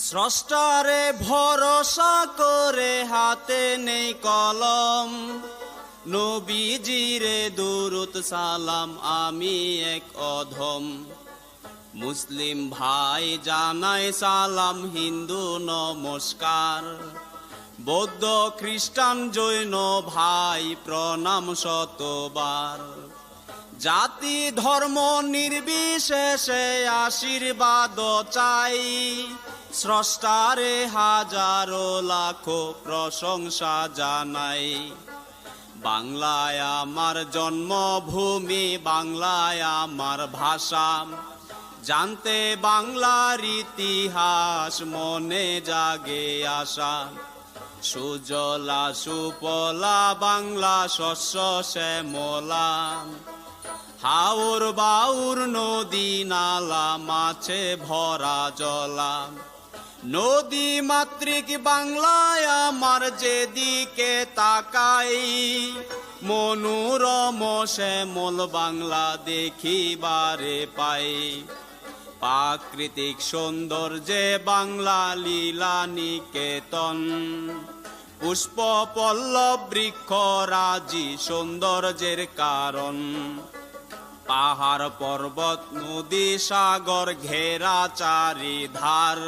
স্রষ্টারে ভরসা করে হাতে নেই কলম, নবীজিরে দুরুদ সালাম আমি এক অধম। মুসলিম ভাই জানাই সালাম, হিন্দু নমস্কার, বৌদ্ধ খ্রিস্টান জৈন ভাই প্রণাম শতবার। জাতি ধর্ম নির্বিশেষে আশীর্বাদ চাই, স্রষ্টারে হাজারো লাখো প্রশংসা জানাই। বাংলায় আমার জন্মভূমি, বাংলায় আমার ভাষা, জানতে বাংলার ইতিহাস মনে জাগে আশা। সুজলা সুফলা বাংলা শস্য শ্যামলা, হাওর বাউর নদী নালা মাছে ভরা জলা। নদী মাতৃক বাংলায় আমার যেদিকে তাকাই, মনোরম শ্যামল বাংলা দেখিবারে পাই। প্রাকৃতিক সৌন্দর্যে বাংলা লীলা নিকেতন, পুষ্প পল্লব বৃক্ষ রাজি সৌন্দর্যের কারণ। পাহাড় পর্বত নদী সাগর ঘেরা চারিধার,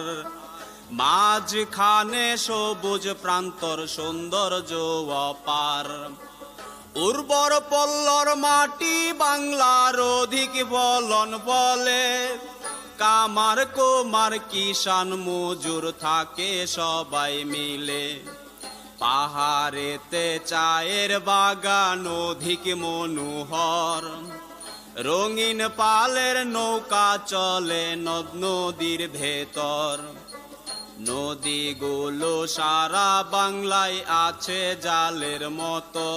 মাঝখানে সবুজ প্রান্তর সৌন্দর্য অপার। উর্বর পল্লর মাটি বাংলার অধিক ফলন বলে, কামার কুমার কিষান মজুর থাকে সবাই মিলে। পাহাড়েতে চায়ের বাগান অধিক মনোহর, রঙিন পালের নৌকা চলে নদ নদীর ভেতর। নদীগুলো সারা বাংলায় আছে জালের মতো,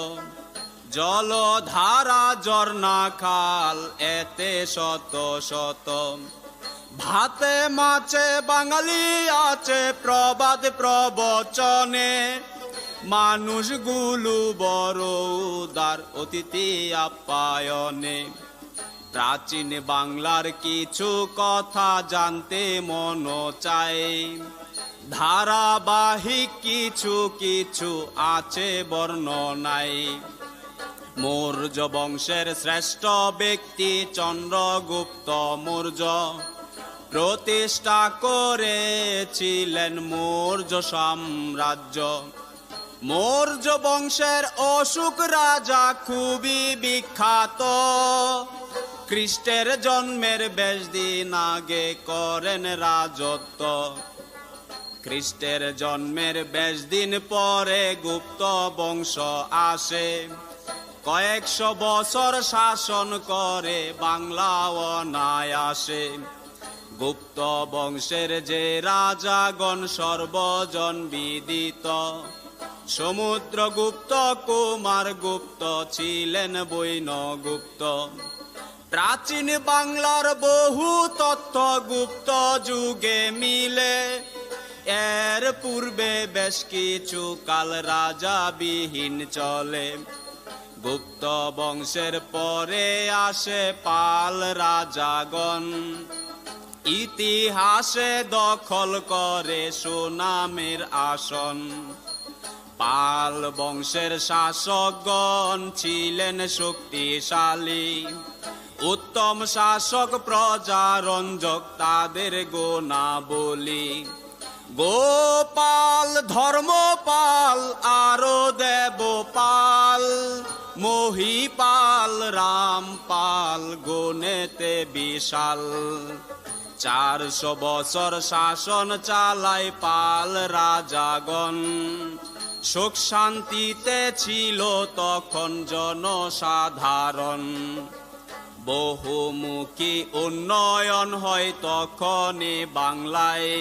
জলধারা ঝর্ণা খাল এতে শত শত। ভাতে মাছে বাঙালি আছে প্রবাদ প্রবচনে, মানুষগুলো বড় উদার অতিথি আপ্যায়নে। প্রাচীন বাংলার কিছু কথা জানতে মন চায়, ধারাবাহিক কিছু কিছু আছে বর্ণনায়। মৌর্য বংশের শ্রেষ্ঠ ব্যক্তি চন্দ্রগুপ্ত মৌর্য, প্রতিষ্ঠা করেছিলেন মৌর্য সাম্রাজ্য। মৌর্য বংশের অশোক রাজা খুবই বিখ্যাত, খ্রিস্টের জন্মের 20 দিন আগে করেন রাজত্ব। খ্রিস্টের জন্মের 20 দিন পরে গুপ্ত বংশ আসে, কয়েকশো বছর শাসন করে বাংলা অনায়াসে। গুপ্ত বংশের যে রাজাগণ সর্বজন বিদিত, সমুদ্রগুপ্ত কুমার গুপ্ত ছিলেন বৈনগুপ্ত। প্রাচীন বাংলার বহু তথ্য গুপ্ত যুগে মিলে, এর পূর্বে বেশ কিছু কাল রাজাবিহীন চলে। গুপ্ত বংশের পরে আসে পাল রাজাগণ, ইতিহাসে দখল করে সুনামের আসন। পাল বংশের শাসকগণ ছিলেন শক্তিশালী, উত্তম শাসক প্রজারঞ্জক তাদের গুণাবলী। গোপাল ধর্মপাল আরো দেবপাল, মহিপাল রামপাল গুণেতে বিশাল। 400 বছর শাসন চালায় পাল রাজাগণ, সুখ শান্তিতে ছিল তখন জনসাধারণ। বহুমুখী উন্নয়ন হয় তখনই বাংলায়,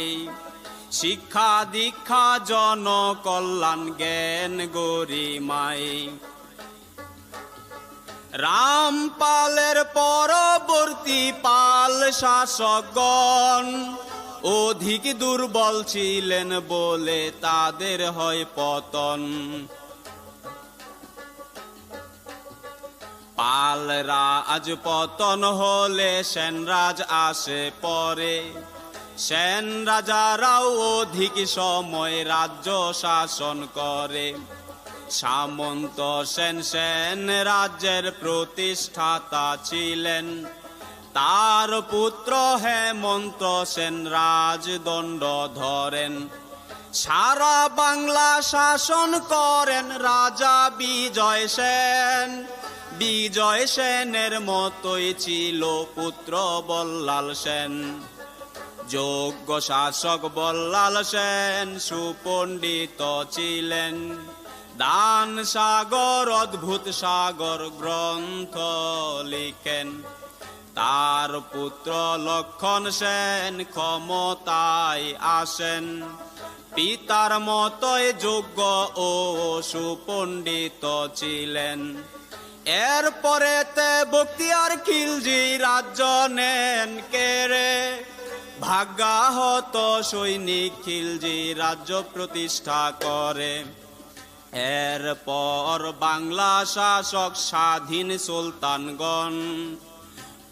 শিক্ষা দীক্ষা জনকল্যাণ জ্ঞান গরিমায়। রামপালের পরবর্তী পাল শাসকগণ অধিক দুর্বল ছিলেন বলে তাদের হয় পতন। পাল রাজ পতন হলে সেনরাজ আসে পরে, সেন রাজারাও অধিক সময় রাজ্য শাসন করে। সামন্ত সেন সেন রাজ্যের প্রতিষ্ঠাতা ছিলেন। তার পুত্র হেমন্ত সেন রাজদণ্ড ধরেন। সারা বাংলা শাসন করেন রাজা বিজয় সেন। বিজয় সেনের মতোই ছিল পুত্র বল্লাল সেন। যোগ্য শাসক বল্লাল সেন সুপণ্ডিত ছিলেন। দান সাগর অদ্ভুত সাগর গ্রন্থ লিখেন। তার পুত্র লক্ষণ সেন ক্ষমতায় আসেন। পিতার মতোই যোগ্য ও সুপণ্ডিত ছিলেন। এরপরেতে বখতিয়ার খিলজি রাজ্য নেন কেড়ে। ভাগ্যাহত সৈনিক খিলজি রাজ্য প্রতিষ্ঠা করে। এরপর বাংলা শাসক স্বাধীন সুলতানগণ।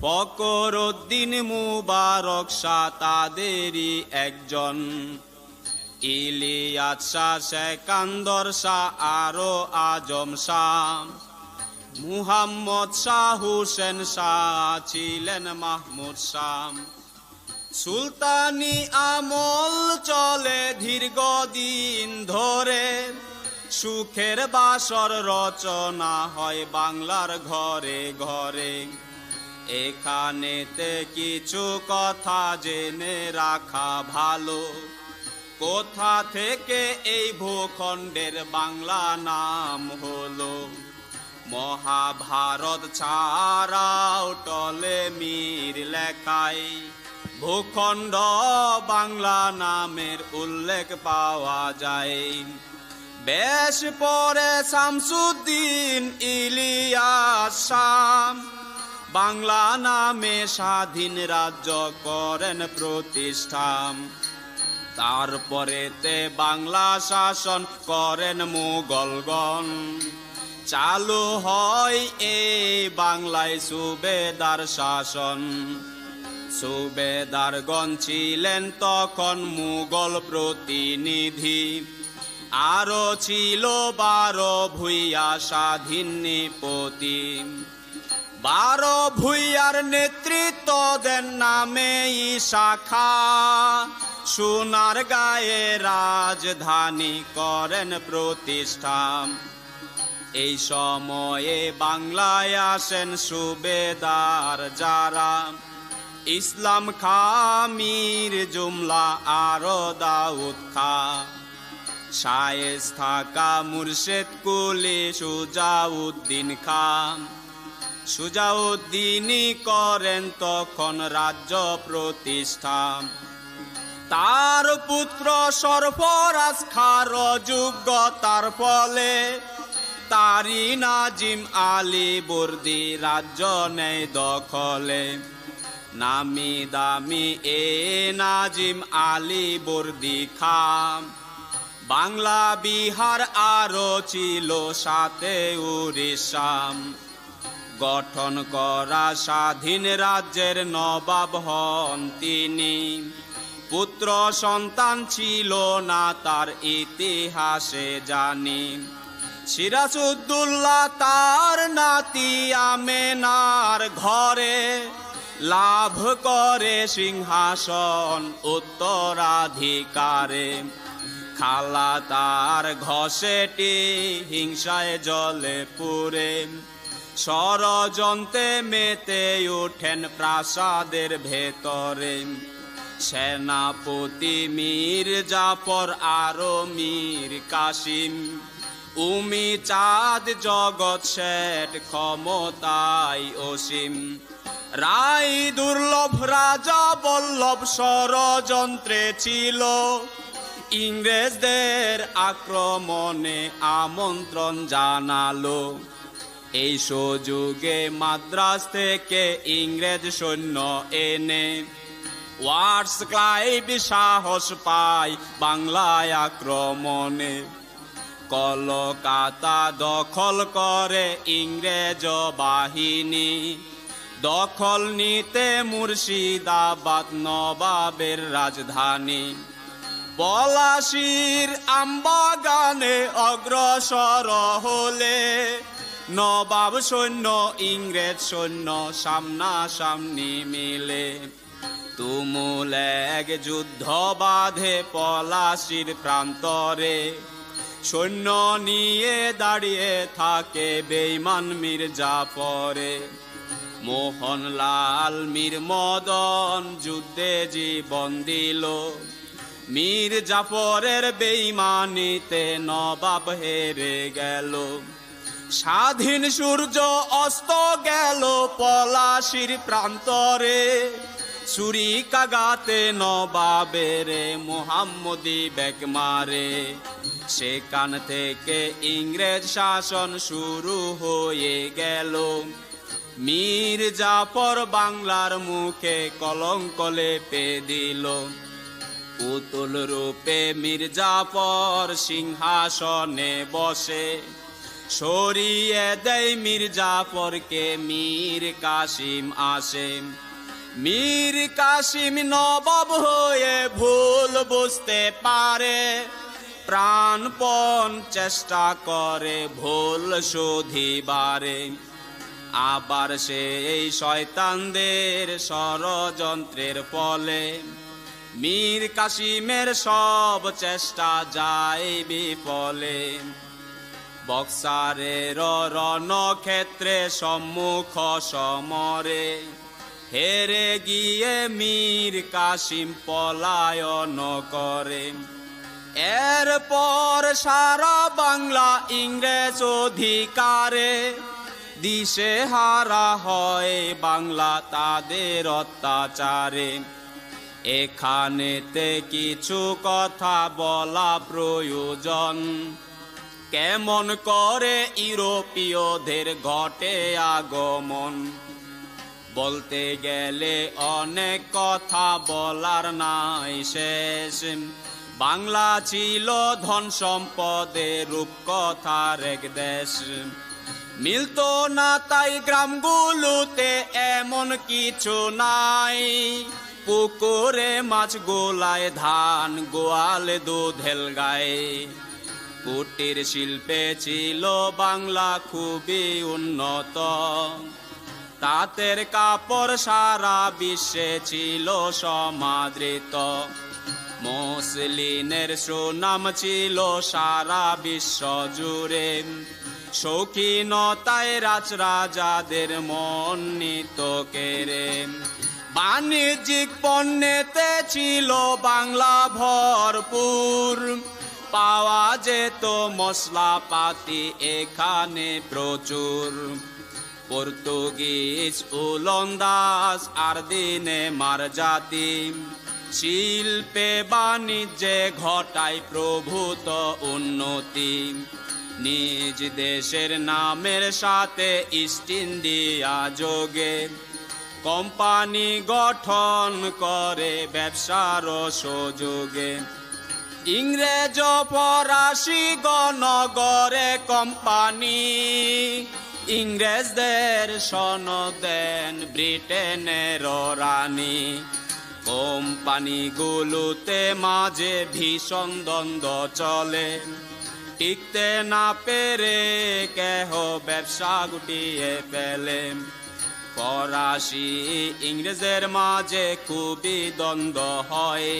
ফখরুদ্দীন মুবারক শাহ তাদেরই একজন। ইলিয়াস শাহ, সেকান্দর শাহ, আরো আজম শাহ, মুহাম্মদ শাহ, হুসেন শাহ ছিলেন মাহমুদ শাহ। সুলতানি আমল চলে দীর্ঘদিন ধরে। সুখের বাসর রচনা হয় বাংলার ঘরে ঘরে। এখানেতে কিছু কথা জেনে রাখা ভালো। কোথা থেকে এই ভূখণ্ডের বাংলা নাম হলো। মহাভারত ছাড়াও টলেমির লেখায় ভূখণ্ড বাংলা নামের উল্লেখ পাওয়া যায়। বেশ পরে শামসুদ্দিন ইলিয়াস শাহ বাংলা নামে স্বাধীন রাজ্য করেন প্রতিষ্ঠা। তারপরেতে বাংলা শাসন করেন মুঘলগণ। চালু হয় এই বাংলায় সুবেদার শাসন। সুবেদারগণ ছিলেন তখন মুঘল প্রতিনিধি। আরো ছিল 12 ভূঁইয়া স্বাধীন নৃপতি। 12 ভূঁইয়ার নেতৃত্ব দেন নামে ঈশা খাঁ। সোনার গায়ে রাজধানী করেন প্রতিষ্ঠা। এই সময়ে বাংলায় আসেন সুবেদার যারা। ইসলাম খাঁ, মীর জুমলা, আরো দাউদ খাঁ। শায়েস্তা খাঁ, মুর্শেদ কুলি, সুজাউদ্দিন খাঁ। সুজাউদ্দিনই করেন তখন রাজ্য প্রতিষ্ঠা। তার পুত্র সরফরাজ খাঁর যোগ্যতার ফলে তারি নাজিম আলী বর্দি রাজ্য নেয় দখলে। নামি দামি এ নাজিম আলী বর্দি খাঁ। বাংলা বিহার আরো ছিল সাথে উড়িষ্যা। গঠন করা স্বাধীন রাজ্যের নবাব হন তিনি। পুত্র সন্তান ছিল না তার ইতিহাসে জানি। সিরাজউদ্দৌলা তার নাতি আমেনার ঘরে লাভ করে সিংহাসন উত্তরাধিকারে। খালা তার ঘষেটি হিংসায় জলে পুরে। ষড়যন্ত্রে মেতে ওঠেন প্রাসাদের ভেতরে। সেনাপতি মীর জাফর, আরো মীর কাসিম, উমি চাঁদ, জগৎ শেঠ ক্ষমতায় অসীম। রায় দুর্লভ রাজা বল্লভ ষড়যন্ত্রে ছিল। ইংরেজদের আক্রমণে আমন্ত্রণ জানালো। এই সুযোগে মাদ্রাজ থেকে ইংরেজ সৈন্য এনে ওয়াটস ক্লাইভ সাহস পায় বাংলায় আক্রমণে। কলকাতা দখল করে ইংরেজ বাহিনী। দখল নিতে মুর্শিদাবাদ নবাবের রাজধানী। পলাশীর আমবাগানে অগ্রসর হলে নবাব সৈন্য ইংরেজ সৈন্য সামনাসামনি মিলে তুমুল এক যুদ্ধ বাঁধে পলাশীর প্রান্তরে। সৈন্য নিয়ে দাঁড়িয়ে থাকে বেঈমান মির্জাফরে। মোহনলাল মীর মদন যুদ্ধে জীবন দিল, মির্জাফরের বেঈমানিতে নবাব হেরে গেল। স্বাধীন সূর্য অস্ত গেল পলাশীর প্রান্তরে, ছুরিকাঘাতে নবাবের মোহাম্মদী বেগ মারে। সেখান থেকে ইংরেজ শাসন শুরু হয়ে গেল। মির্জাফর বাংলার মুখে কলঙ্ক লেপে দিল। পুতুল রূপে মির্জাফর সিংহাসনে বসে, সরিয়ে দেয় মির্জাফরকে মীর কাসিম আসে। মীর কাসিম নবাব হয়ে ভুল বুঝতে পারে, প্রাণপণ চেষ্টা করে ভুল শোধিবারে। আবার সেই শয়তানদের ষড়যন্ত্রের ফলে মীর কাসিমের সব চেষ্টা যায় বিফলে। বক্সারের রণক্ষেত্রে সম্মুখ সমরে হেরে গিয়ে মীর কাসিম পলায়ন করে। এরপর সারা বাংলা ইংরেজ অধিকারে, দিশে হারা হয় বাংলা তাদের অত্যাচারে। এখানেতে কিছু কথা বলা প্রয়োজন, কেমন করে ইউরোপীয়দের ঘটে আগমন। বলতে গেলে অনেক কথা বলার নাই শেষ, বাংলা ছিল ধন সম্পদের রূপকথার এক দেশ। মিলতো না তাই গ্রামগুলোতে এমন কিছু নাই, পুকুরে মাছ গোলায় ধান গোয়ালে দুধেল গায়ে। কুটির শিল্পে ছিল বাংলা খুবই উন্নত, তাঁতের কাপড় সারা বিশ্বে ছিল সমাদৃত। মসলিনের সুনাম ছিল সারা বিশ্ব জুড়ে, শৌখিনতায় রাজরাজাদের মন নিত কেড়ে। বাণিজ্যিক পণ্যেতে ছিল বাংলা ভরপুর, পাওয়া যেত মশলাপাতি এখানে প্রচুর। পর্তুগিজ ওলন্দাজ আর দিনে মার জাতি, শিল্পে বাণিজ্যে ঘটায় প্রভূত উন্নতি। নিজ দেশের নামের সাথে ইস্ট ইন্ডিয়া যোগে কোম্পানি গঠন করে ব্যবসার সুযোগে। ইংরেজ ফরাসি গণগরে কোম্পানি, ইংরেজদের সনদ দেন ব্রিটেনের রানী। কোম্পানিগুলোতে মাঝে ভীষণ দ্বন্দ্ব চলে, টিকতে না পেরে কেহ ব্যবসা গুটিয়ে ফেলে। ফরাসি ইংরেজের মাঝে খুবই দ্বন্দ্ব হয়,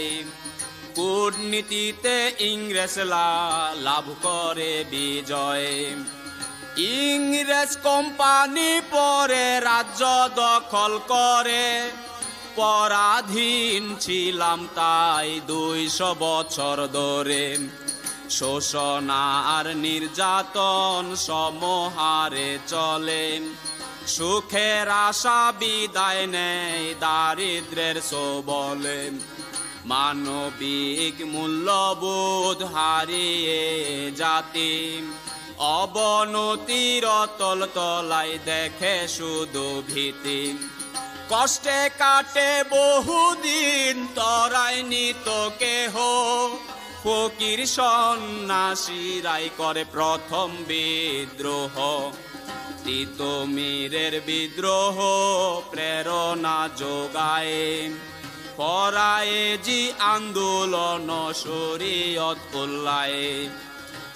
কূটনীতিতে ইংরেজরা লাভ করে বিজয়। ইংরেজ কোম্পানি পরে রাজ্য দখল করে, পরাধীন ছিলাম তাই 200 বছর ধরে। শোষণ আর নির্যাতন সমহারে চলে, সুখের আশা বিদায় নেয় দারিদ্রের সবলে। মানবিক মূল্যবোধ হারিয়ে জাতি, অবনতির তল তলায় দেখে শুধু ভীতি। কষ্টে কাটে বহুদিন তরাই নিত কেহ, ফকির সন্ন্যাসীরাই করে প্রথম বিদ্রোহ। তিতুমিরের বিদ্রোহ প্রেরণা যোগায়, পরায়ে জি আন্দোলন শরীয়ত উল্লায়ে।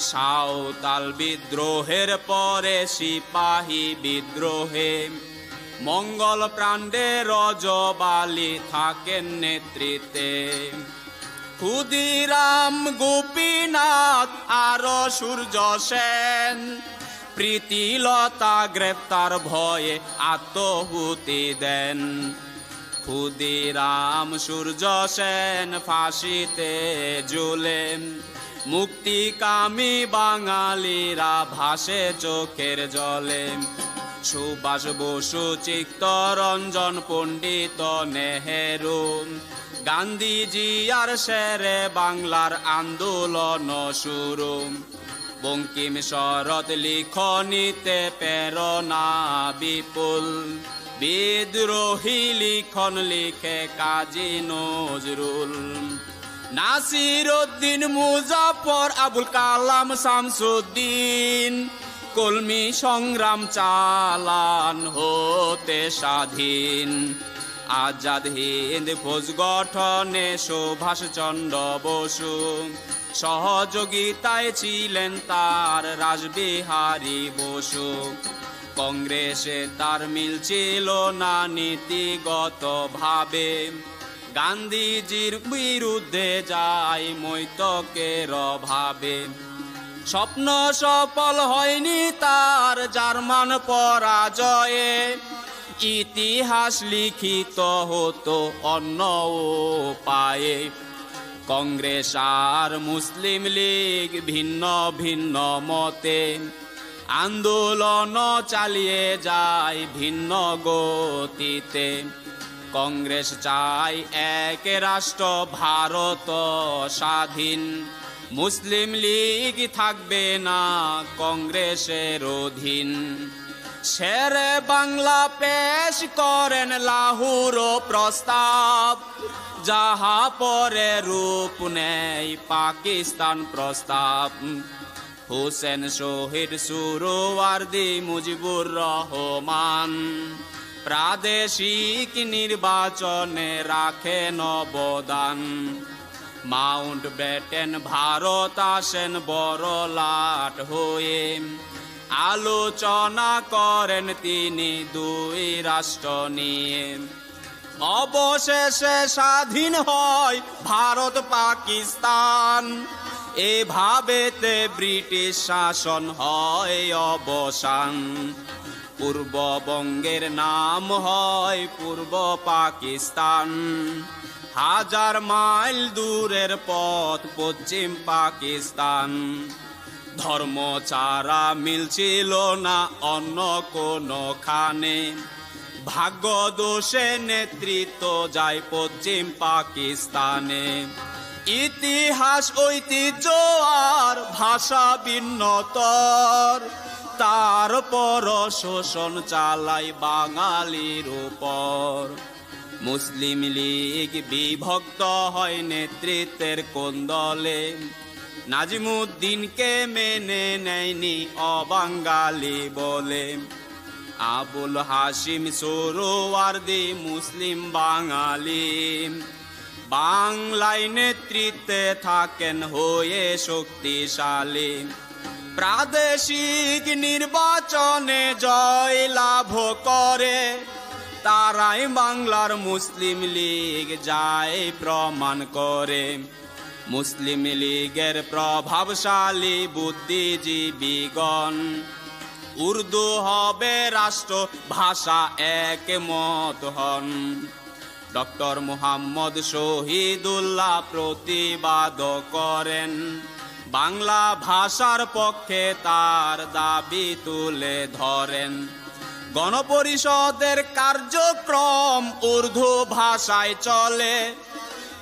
সাঁওতাল বিদ্রোহের পরে সিপাহী বিদ্রোহে মঙ্গল প্রাণ্ডে রজবালি থাকেন নেতৃত্বে। ক্ষুদিরাম গোপীনাথ আর সূর্য সেন প্রীতিলতা গ্রেপ্তার ভয়ে আত্মহুতি দেন। ক্ষুদিরাম সূর্য সেন ফাঁসিতে ঝুলেন, মুক্তিকামী বাঙালিরা ভাসে চোখের জলে। সুভাষ বসু, চিত্তরঞ্জন, পণ্ডিত নেহেরু, গান্ধীজি আর শেরে বাংলার আন্দোলন শুরু। বঙ্কিম শরৎ লিখনিতে প্রেরণা বিপুল, বিদ্রোহী লিখন লিখে কাজী নজরুল। নাসিরউদ্দিন মুজাফর, আবুল কালাম শামসুদ্দিন, কলমি সংগ্রাম চালান হতে স্বাধীন। আজাদ হিন্দ ফৌজ গঠনে সুভাষ চন্দ্র বসু, সহযোগিতায় ছিলেন তার রাসবিহারী বসু। কংগ্রেসে তার মিল ছিল না নীতিগত ভাবে, গান্ধীজির বিরুদ্ধে যায় মৈতকের ভাবে। স্বপ্ন সফল হয়নি তার জার্মান পরাজয়ে, ইতিহাস লিখিত হতো অন্য উপায়ে। কংগ্রেস আর মুসলিম লীগ ভিন্ন ভিন্ন মতে, আন্দোলন চালিয়ে যায় ভিন্ন গতিতে। কংগ্রেস চায় এক রাষ্ট্র ভারত স্বাধীন, মুসলিম লীগ থাকবে না কংগ্রেসের অধীন। শেরে বাংলা পেশ করেন লাহোর প্রস্তাব, যাহা পরে রূপ নেয় পাকিস্তান প্রস্তাব। হোসেন শহীদ, সুহরাওয়ার্দী, মুজিবুর রহমান প্রাদেশিক নির্বাচনে রাখেন অবদান। মাউন্ট ব্যাটেন ভারত আসেন বড় লাট হয়ে, আলোচনা করেন তিনি দুই রাষ্ট্র নিয়ে। অবশেষে স্বাধীন হয় ভারত পাকিস্তান, এভাবেতে ব্রিটিশ শাসন হয় অবসান। পূর্ববঙ্গের নাম হয় পূর্ব পাকিস্তান, হাজার মাইল দূরের পথ পশ্চিম পাকিস্তান। ধর্ম ছাড়া মিলছিল না অন্য কোনো খানে, ভাগ্য দোষে নেতৃত্ব যায় পশ্চিম পাকিস্তানে। ইতিহাস ঐতিহ্য আর ভাষা ভিন্নতর, তারপর শোষণ চালায় বাঙালির উপর। মুসলিম লীগ বিভক্ত হয় নেতৃত্বের কোন্দলে, নাজিমুদ্দিনকে মেনে নেয়নি অবাঙালি বলে। আবুল হাশিম সোহরাওয়ার্দী মুসলিম বাঙালি, বাংলায় নেতৃত্বে থাকেন হয়ে শক্তিশালী। প্রাদেশিক নির্বাচনে জয় লাভ করে, তারাই বাংলার মুসলিম লীগ যায় প্রমাণ করে। মুসলিম লীগের প্রভাবশালী বুদ্ধিজীবীগণ, উর্দু হবে রাষ্ট্র ভাষা একমত হন। ডক্টর মুহাম্মদ শহীদুল্লাহ প্রতিবাদ করেন, বাংলা ভাষার পক্ষে তার দাবি তুলে ধরেন। গণপরিষদের কার্যক্রম উর্দু ভাষায় চলে,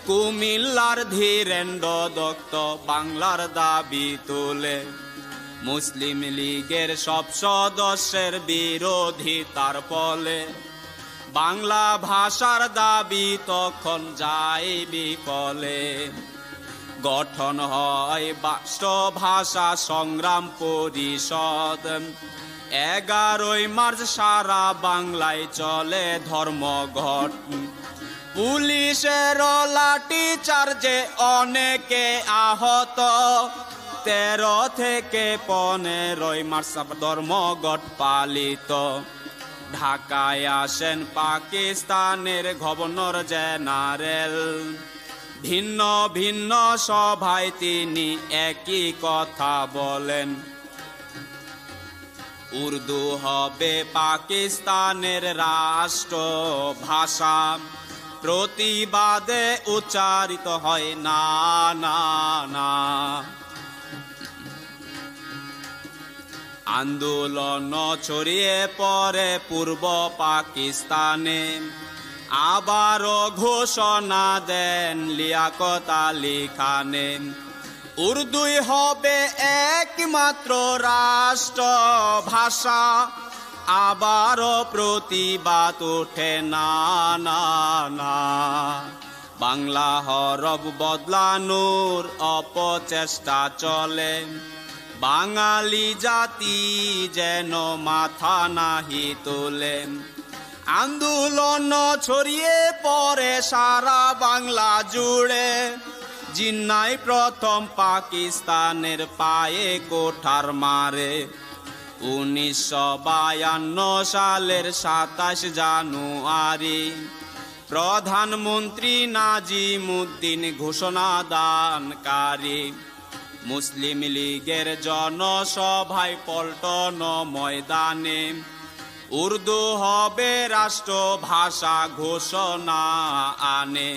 কুমিল্লার ধীরেন্দ্র দত্ত বাংলার দাবি তোলে। মুসলিম লীগের সব সদস্যের বিরোধিতার ফলে বাংলা ভাষার দাবি তখন যায় বিফলে। গঠন হয় রাষ্ট্র ভাষা সংগ্রাম পরিষদ, 11ই মার্চ সারা বাংলায় চলে ধর্মঘট। পুলিশের লাঠি চার্জে অনেকে আহত। 13 থেকে 15ই মার্চ ধর্মঘট পালিত। ঢাকায় আসেন পাকিস্তানের গভর্নর জেনারেল। ভিন্ন ভিন্ন সভায় তিনি একই কথা বলেন, উর্দু হবে পাকিস্তানের রাষ্ট্র ভাষা। প্রতিবাদে উচ্চারিত হয় না না না। আন্দোলন ছড়িয়ে পড়ে পূর্ব পাকিস্তানে। আবারও ঘোষণা দেন লিয়াকত আলী খানে, উর্দুই হবে একমাত্র রাষ্ট্র ভাষা। আবারও প্রতিবাদ ওঠে না না না। বাংলা হরফ বদলানোর অপচেষ্টা চলে। বাঙালি জাতি যেন মাথা নাহি তোলে। আন্দোলন ছড়িয়ে পড়ে সারা বাংলা জুড়ে। জিন্নাই প্রথম পাকিস্তানের পায়ে কোঠার মারে। 1952 সালের 27 জানুয়ারি প্রধানমন্ত্রী নাজিমুদ্দিন ঘোষণা দানকারী। মুসলিম লীগের জনসভায় পল্টন ময়দানে উর্দু হবে রাষ্ট্র ভাষা ঘোষণা আনে।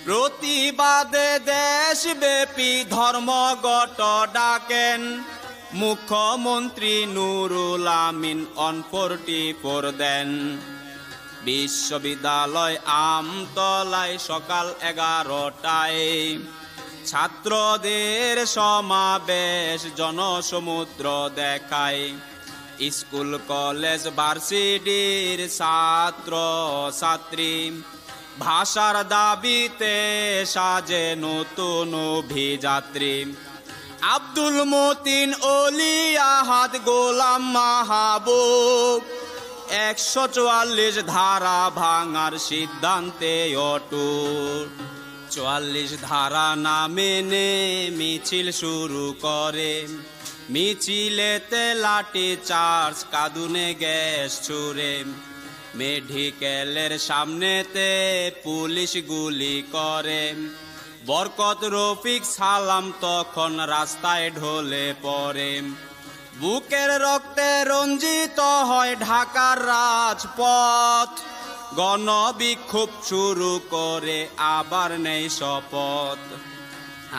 প্রতিবাদে দেশব্যাপী ধর্মঘট ডাকেন মুখ্যমন্ত্রী নুরুল আমিন অন 44 দেন। বিশ্ববিদ্যালয় আমতলায় সকাল 11টায় ছাত্রদের সমাবেশ জনসমুদ্র দেখায়। স্কুল কলেজ ভার্সিটির ছাত্র ছাত্রী ভাষার দাবিতে সাজে নতুন অভিযাত্রী। আব্দুল মতিন, অলি আহাদ, গোলাম মাহবুব 144 ধারা ভাঙার সিদ্ধান্তে অটুট। 44 ধারা না মেনে মিছিল শুরু করে। মিছিলেতে লাঠি চার্জ, কাঁদুনে গ্যাস ছুড়ে। মেডিকেলের সামনেতে পুলিশ গুলি করে। বরকত, রফিক, সালাম তখন রাস্তায় ঢলে পড়ে। বুকের রক্তে রঞ্জিত হয় ঢাকার রাজপথ। গণবিক্ষোভ শুরু করে, আবার নেই শপথ।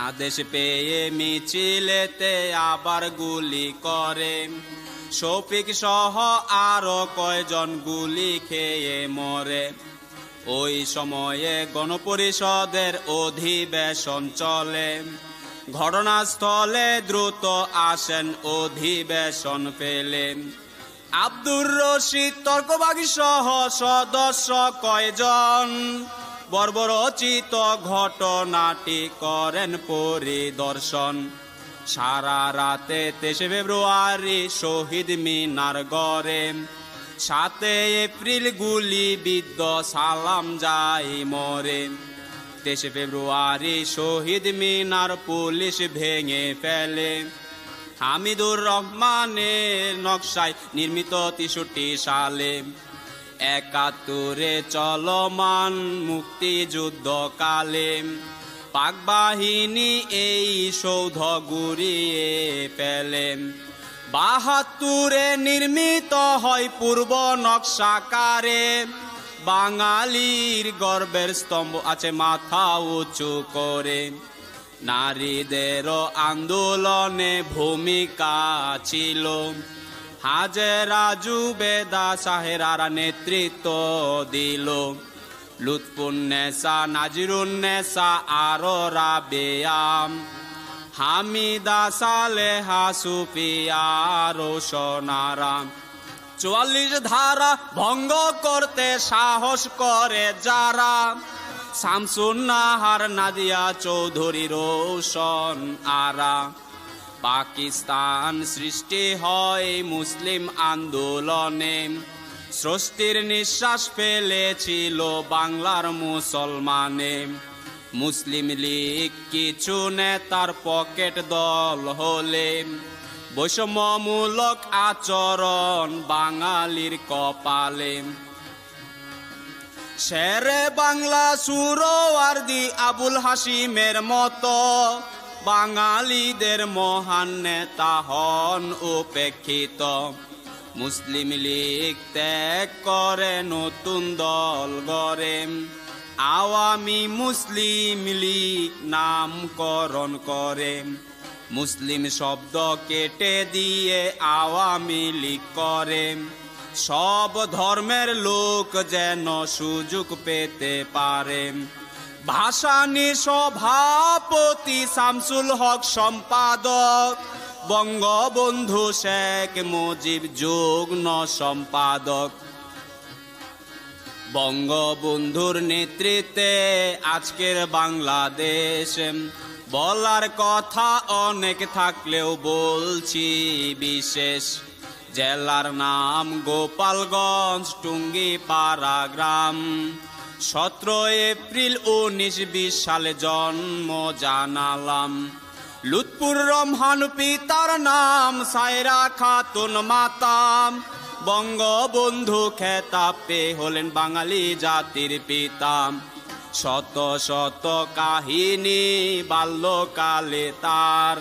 আদেশ পেয়ে মিছিলেতে আবার গুলি করে। শফিক সহ আরো কয়জন গুলি খেয়ে মরে। ওই সময়ে গণপরিষদের অধিবেশন চলে। ঘটনাস্থলে দ্রুত আসেন অধিবেশন পেলে। আব্দুর রশিদ, তর্কবাগী সহ সদস্য কয়জন বর্বরচিত ঘটনাটি করেন পরিদর্শন। সারা রাতে 23 ফেব্রুয়ারি শহীদ মিনার গড়ে। 7 এপ্রিল গুলি বিদ্ধ, সালাম যাই মরে। 23 ফেব্রুয়ারি শহীদ মিনার পুলিশ ভেঙে ফেলে। হামিদুর রহমানের নকশায় নির্মিত 63 সালে। 71 চলমান মুক্তিযুদ্ধকালে পাক বাহিনী এই সৌধ গুড়িয়ে ফেলে। 72 নির্মিত হয় পূর্ব নকশাকারে। বাঙালির গর্বের স্তম্ভ আছে মাথা উঁচু করে। নারীদের আন্দোলনে ভূমিকা ছিল। হাজেরা, জুবেদা, সাহেরারা নেতৃত্ব দিল। লুৎফুন্নেসা, নাজিরুন্নেসা, আরো রাবেয়াম, হামিদা, সালেহা, সুফিয়া, রোশনারাম। 44 ধারা ভঙ্গ করতে সাহস করে যারা, শামসুন নাহার, নাদিয়া চৌধুরী, রোশন আরা। পাকিস্তান সৃষ্টি হয় মুসলিম আন্দোলনে, স্রষ্টির নিঃশ্বাস ফেলেছিল বাংলার মুসলমানে। মুসলিম লীগ কিছু নেতার পকেট দল হলে, বৈষম্যমূলক আচরণ বাঙালির কপালে। শেরে বাংলা সুরওয়ার্দী আবুল হাসিমের মতো বাঙালিদের মহান নেতা হন উপেক্ষিত। মুসলিম লীগ ত্যাগ করে নতুন দল গড়ে, আওয়ামী মুসলিম লীগ নামকরণ করে। মুসলিম শব্দ কেটে দিয়ে আওয়ামী লীগ করে, সব ধর্মের লোক যেন সুযোগ পেতে পারে। ভাসানী সভাপতি শামসুল হক সম্পাদক, বঙ্গবন্ধু শেখ মুজিব যুগ্ম সম্পাদক। বঙ্গবন্ধুর নেতৃত্বে আজকের বাংলাদেশ, বলার কথা অনেক থাকলেও বলছি বিশেষ। জেলার নাম গোপালগঞ্জ, টুঙ্গিপাড়া গ্রাম। 17 এপ্রিল 1920 সালে জন্ম জানালাম। লুৎফুর রহমান পিতার নাম, সায়রা খাতুন মাতাম। বঙ্গবন্ধু খেতাব পেয়ে হলেন বাঙালি জাতির পিতা। শত শত কাহিনী বাল্যকালে তার,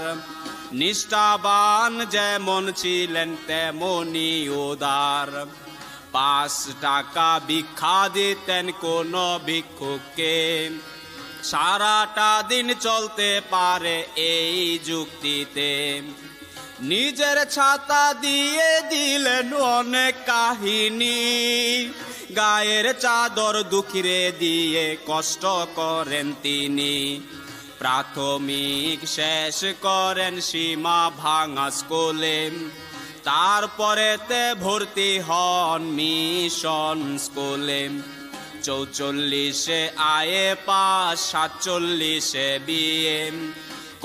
নিষ্ঠাবান যেমন ছিলেন তেমনি উদার। 5 টাকা ভিক্ষা দিতেন কোন ভিক্ষুককে, সারাটা দিন চলতে পারে এই যুক্তিতে। নিজের ছাতা দিয়ে দিলেন অনেক কাহিনী, গায়ের চাদর দুঃখীরে দিয়ে কষ্ট করেন তিনি। প্রাথমিক শেষ করেন সীমা ভাঙা স্কুলে, তারপরেতে ভর্তি হন মিশন স্কুলে। 44-এ আয়ে পাস, 47-এ বিয়ে।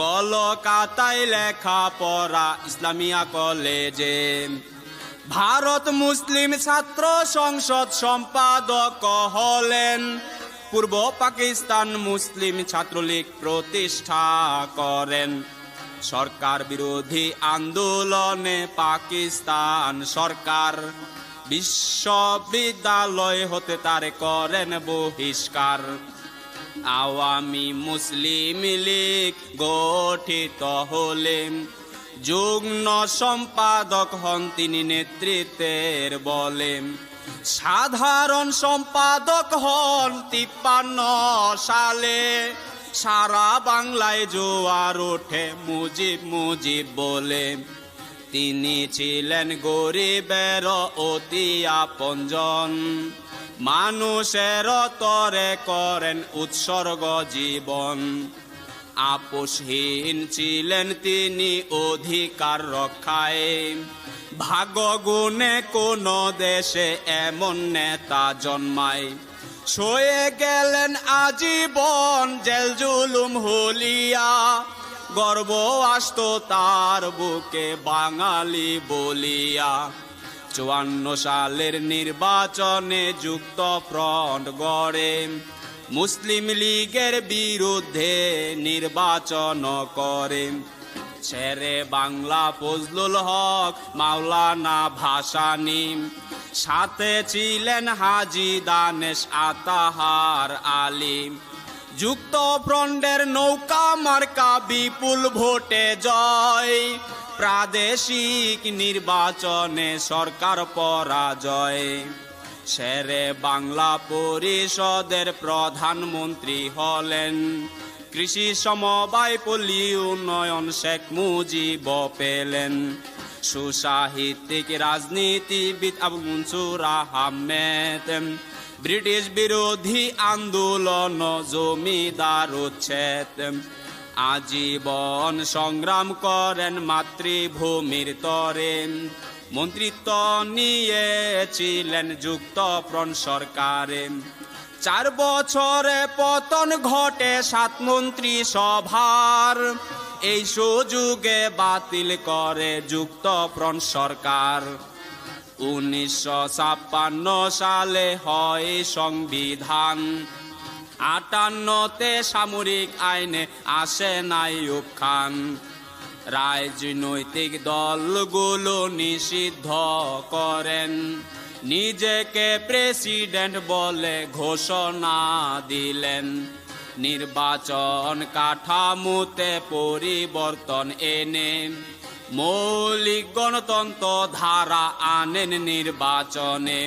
কলকাতায় লেখাপড়া ইসলামিয়া কলেজে। ভারত মুসলিম ছাত্র সংসদ সম্পাদক হলেন, পূর্ব পাকিস্তান মুসলিম ছাত্রলীগ প্রতিষ্ঠা করেন। সরকার বিরোধী আন্দোলনে পাকিস্তান সরকার বিশ্ববিদ্যালয় হতে তার করেন বহিষ্কার। আওয়ামী মুসলিম লীগ গঠিত হলেন, যুগ্ম সম্পাদক হন তিনি নেতৃত্বের বলে। সাধারণ সম্পাদক হন 53 সালে, সারা বাংলায় জোয়ার ওঠে মুজিব মুজিব বলে। তিনি ছিলেন গরিবের অতি আপনজন, মানুষের তরে করেন উৎসর্গ জীবন। আপোষহীন ছিলেন তিনি অধিকার রক্ষায়, ভাগ্য গুণে কোন দেশে এমন নেতা জন্মায়। সয়ে গেলেন আজীবন জেল জুলুম হুলিয়া, গর্ব আসতো তার বুকে বাঙালি বলিয়া। 54 সালের নির্বাচনে যুক্ত ফ্রন্ট গড়ে, মুসলিম লীগের বিরুদ্ধে নির্বাচন করে। শেরে বাংলা ফজলুল হক, মাওলানা ভাসানী, সাথে ছিলেন হাজী দানেশ আতাহার আলী। যুক্ত ফ্রন্টের নৌকা মার্কা বিপুল ভোটে জয়, প্রাদেশিক নির্বাচনে সরকার পরাজয়। শেরে বাংলা পরিষদের প্রধানমন্ত্রী হলেন, কৃষি সমবায় পল্লী উন্নয়ন শেখ মুজিব পেলেন। সুসাহিত্যিক রাজনীতিবিদ আবু মনসুর আহমেদ, ব্রিটিশ বিরোধী আন্দোলন জমিদার উচ্ছেদ। আজীবন সংগ্রাম করেন মাতৃভূমির তরে, মন্ত্রিত্ব নিয়েছিলেন যুক্ত ফ্রন্ট সরকারে। 4 বছরে পতন ঘটে 7 মন্ত্রী সভার, এই সুযোগে বাতিল করে যুক্তফ্রন্ট সরকার। 1956 সালে হয় সংবিধান, 58তে সামরিক আইনে আসে আইয়ুব খান। রাজনৈতিক দলগুলো নিষিদ্ধ করেন, নিজেকে প্রেসিডেন্ট বলে ঘোষণা দিলেন। নির্বাচন কাঠামোতে পরিবর্তন এনে মৌলিক গণতন্ত্র ধারা আনেন নির্বাচনে।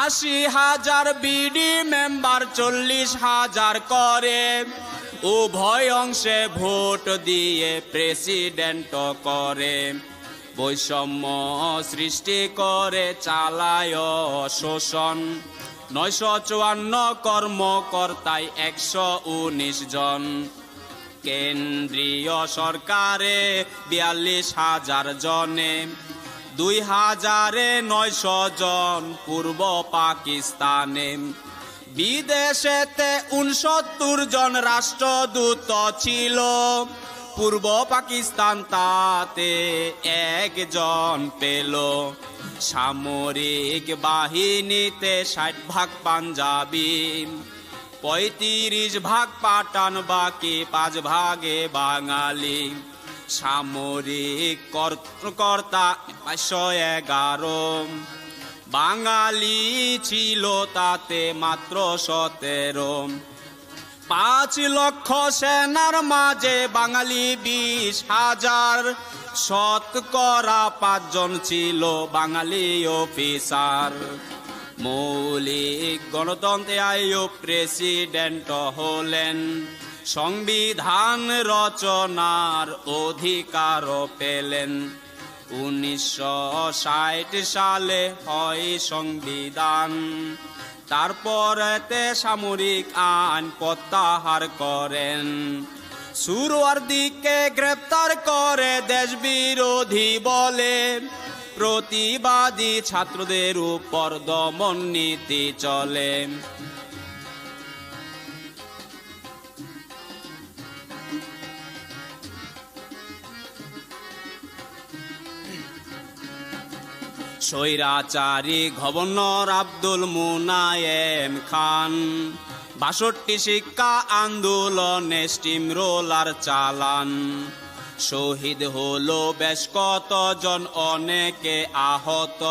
80,000 বিডি মেম্বার 40,000 করে, উভয় অংশে ভোট দিয়ে প্রেসিডেন্ট করে। বৈষম্য সৃষ্টি করে চালায় শোষণ, 954 কর্মকর্তায় 119 জন। কেন্দ্রীয় সরকারে 42,000 জনে, 2,900 জন পূর্ব পাকিস্তানে। বিদেশেতে 69 জন রাষ্ট্রদূত ছিল, পূর্ব পাকিস্তান তাতে 1 জন পেল। সামরিক বাহিনীতে 60 ভাগ পাঞ্জাবি, 35 ভাগ পাঠান, বাকি 5 ভাগে বাঙালি। সামরিক কর্মকর্তা 511, বাঙালি ছিল তাতে মাত্র 17। 5 লক্ষ সেনার মাঝে বাঙালি 20,000, শতকরা 5 জন ছিল বাঙালি অফিসার। মৌলিক গণতন্ত্রে আইয়ুব প্রেসিডেন্ট হলেন, সংবিধান রচনার অধিকার পেলেন। 1960 সালে হয় সংবিধান, তারপরেতে সামরিক আইন প্রত্যাহার করেন। সুহরাওয়ার্দীকে গ্রেপ্তার করে দেশ বিরোধী বলে, প্রতিবাদী ছাত্রদের উপর দমন নীতি চলে। স্বৈরাচারী গভর্নর আব্দুল মুনায়েম খান 62 শিক্ষা আন্দোলনে স্টিম রোলার চালান। শহীদ হলো বেশ কতজন, অনেকে আহত,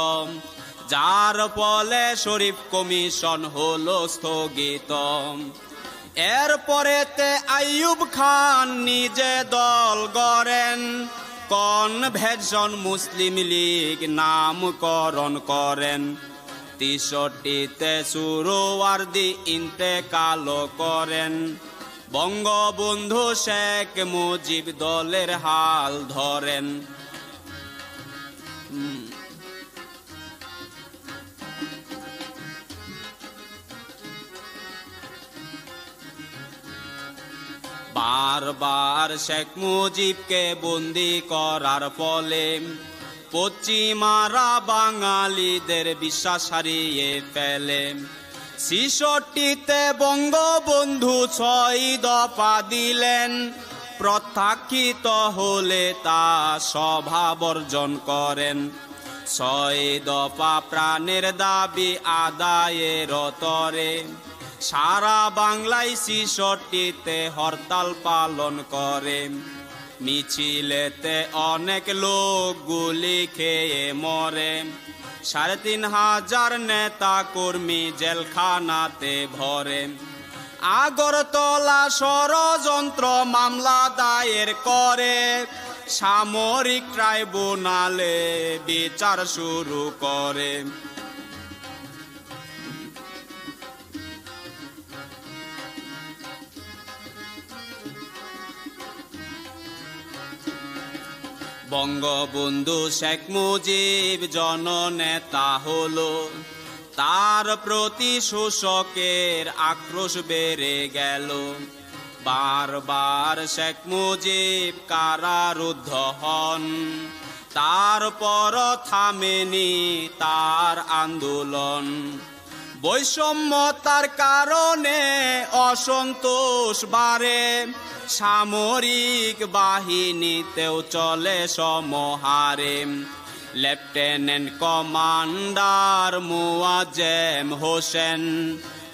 যার ফলে শরীফ কমিশন হলো স্থগিত। এরপরেতে আইয়ুব খান নিজে দল গড়েন, কনভেনশন মুসলিম লীগ নামকরণ করেন। 63তে সুহরাওয়ার্দী ইন্তেকাল করেন। বঙ্গবন্ধু শেখ মুজিব দলের হাল ধরেন। বারবার শেখ মুজিবকে বন্দি করার ফলে পশ্চিমারা বাঙালিদের বিশ্বাস হারিয়ে ফেলে। 66তে বঙ্গবন্ধু 6 দফা দিলেন, প্রত্যাখ্যিত হলে তা সভা বর্জন করেন। 6 দফা প্রাণের দাবি আদায়ের তরে সারা বাংলায় 66তে হরতাল পালন করে। মিছিলেতে অনেক লোক গুলি খেয়ে মরে, 3,500 নেতা কর্মী জেলখানাতে ভরে। আগরতলা ষড়যন্ত্র মামলা দায়ের করে, সামরিক ট্রাইব্যুনালে বিচার শুরু করে। বঙ্গবন্ধু শেখ মুজিব জননেতা হলো, তার প্রতি শোষকের আক্রোশ বেড়ে গেল। বারবার শেখ মুজিব কারারুদ্ধ হন, তারপর থামেনি তার আন্দোলন। বৈষম্যতার কারণে অসন্তোষ বাড়ে, সামরিক বাহিনীতেও চলে সমহারে। লেফটেন্যান্ট কমান্ডার মুয়াজ্জেম হোসেন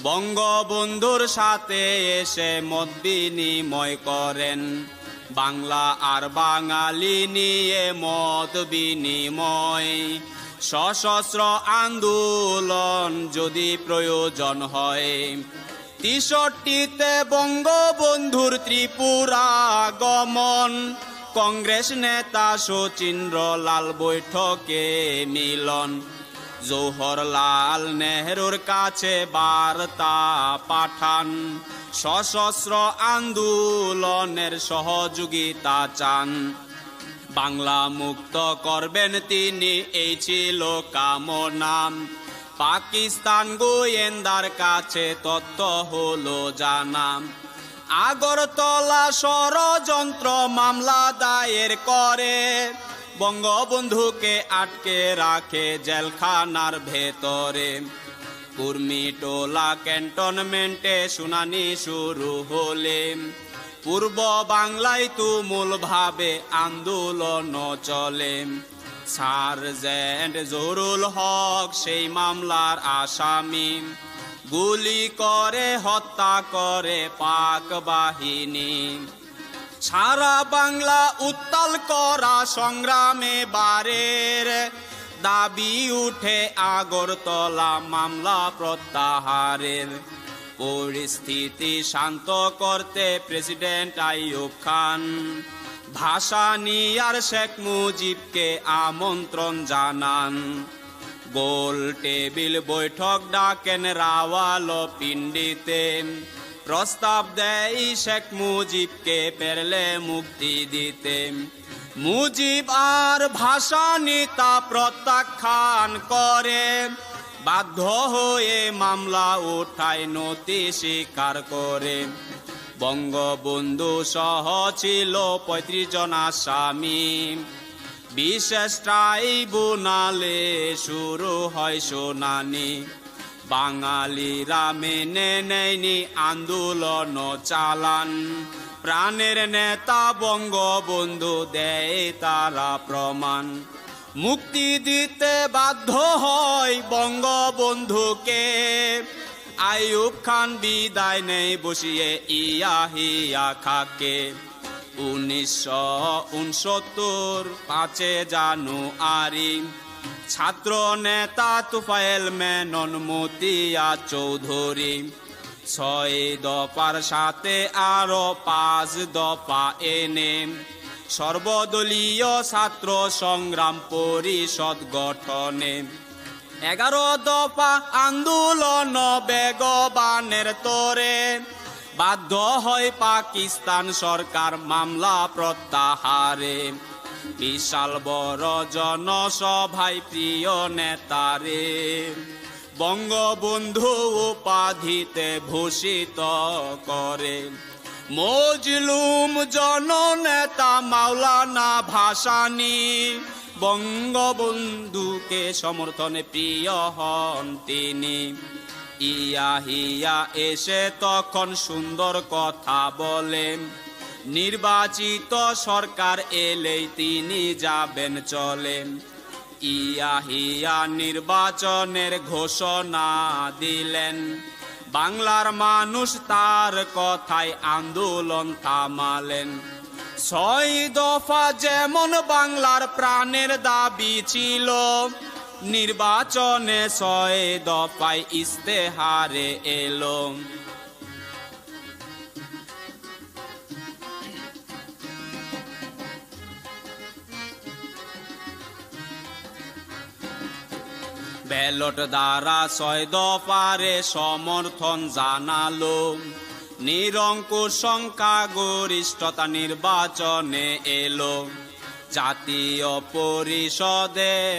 বঙ্গবন্ধুর সাথে এসে মত বিনিময় করেন। বাংলা আর বাঙালি নিয়ে মত বিনিময়, সশস্ত্র আন্দোলন যদি প্রয়োজন হয়। 63-তে বঙ্গবন্ধুর ত্রিপুরা গমন, কংগ্রেস নেতা শচীন্দ্রলাল বৈঠকে মিলন। জওহরলাল নেহরুর কাছে বার্তা পাঠান, সশস্ত্র আন্দোলনের সহযোগিতা চান। বাংলা মুক্ত করবেন তিনি, এই ছিল কামনা। পাকিস্তান গোয়েন্দার কাছে তথ্য হলো জানা। আগরতলা ষড়যন্ত্র মামলা দায়ের করে, বঙ্গবন্ধুকে আটকে রাখে জেলখানার ভেতরে। কুর্মিটোলা ক্যান্টনমেন্টে শুনানি শুরু হলে, পূর্ব বাংলায় তুমুলভাবে আন্দোলন চলে। সার্জেন্ট জহুরুল হক সেই মামলার আসামি, গুলি করে হত্যা করে পাক বাহিনী। সারা বাংলা উত্তাল করা সংগ্রামে বারের, দাবি উঠে আগরতলা মামলা প্রত্যাহারের। পরিস্থিতি শান্ত করতে প্রেসিডেন্ট আইয়ুব খান ভাসানী আর শেখ মুজিবকে আমন্ত্রণ জানান। গোল টেবিল বৈঠক ডাকেন রাওয়ালপিন্ডিতে, প্রস্তাব দেয় শেখ মুজিবকে পেরলে মুক্তি দিতে। মুজিব আর ভাসানী তা প্রত্যাখ্যান করে, বাধ্য হয়ে মামলা উঠায় নথি স্বীকার করে। বঙ্গবন্ধু সহ ছিল 35 জন আসামি, বিশেষ ট্রাইব্যুনালে শুরু হয় শুনানি। বাঙালিরা মেনে নেয়নি, আন্দোলন চালান। প্রাণের নেতা বঙ্গবন্ধু দেয় তারা প্রমাণ। মুক্তি দিতে বাধ্য হয় বঙ্গবন্ধুকে, আইয়ুব খান বিদায় নেই বসিয়ে ইয়াহিয়া খাকে। 1969 5 জানুয়ারি ছাত্র নেতা তুফাইল মেনন মতিয়া চৌধুরী 6 দফার সাথে আরো 5 দফা এনে সর্বদলীয় ছাত্র সংগ্রাম পরিষদ গঠনে 11 দফা আন্দোলন বেগবানের তোরে বাধ্য হয় পাকিস্তান সরকার মামলা প্রত্যাহারে। বিশাল বড় জনসভায় প্রিয় নেতারে বঙ্গবন্ধু উপাধিতে ভূষিত করে। মজলুম জননেতা মাওলানা ভাসানী বঙ্গবন্ধুকে সমর্থনে প্রিয় হন তিনি। ইয়াহিয়া এসে তখন সুন্দর কথা বলেন, নির্বাচিত সরকার এলেই তিনি যাবেন চলেন। ইয়াহিয়া নির্বাচনের ঘোষণা দিলেন, বাংলার মানুষ তার কথায় আন্দোলন থামালেন। 6 দফা যেমন বাংলার প্রাণের দাবি ছিল, নির্বাচনে 6 দফায় ইস্তেহারে এলো। ব্যালট দ্বারা 6 দফারে সমর্থন জানালো। নিরঙ্কুশ সংখ্যাগরিষ্ঠতা নির্বাচনে এলো। জাতীয় পরিষদের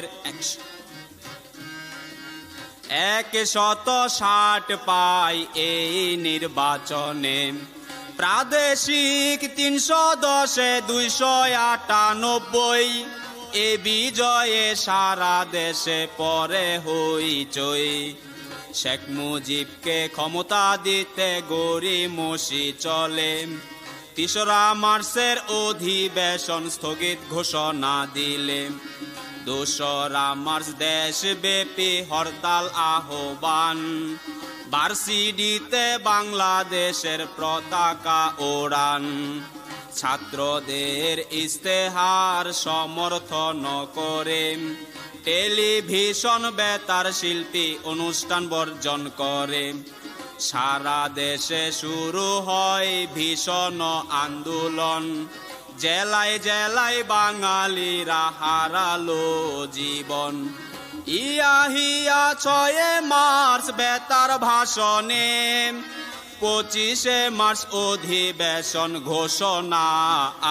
160 পায় এই নির্বাচনে। প্রাদেশিক 310-এ 298, এ বিজয়ে সারা দেশে পরে হইচই। শেখ মুজিবকে ক্ষমতা দিতে গড়িমসি চলে। ৩রা মার্চের অধিবেশন স্থগিত ঘোষণা দিলে। ২রা মার্চ দেশব্যাপী হরতাল আহ্বান। ভার্সিটিতে বাংলাদেশের পতাকা ওড়ান। ছাত্রদের ইস্তেহার সমর্থন করে টেলিভিশন বেতার শিল্পী অনুষ্ঠান বর্জন করে। সারা দেশে শুরু হয় ভীষণ আন্দোলন। জেলায় জেলায় বাঙালিরা হারালো জীবন। ইয়া হিয়া 6 মার্চ বেতার ভাষণে 25 মার্চ অধিবেশন ঘোষণা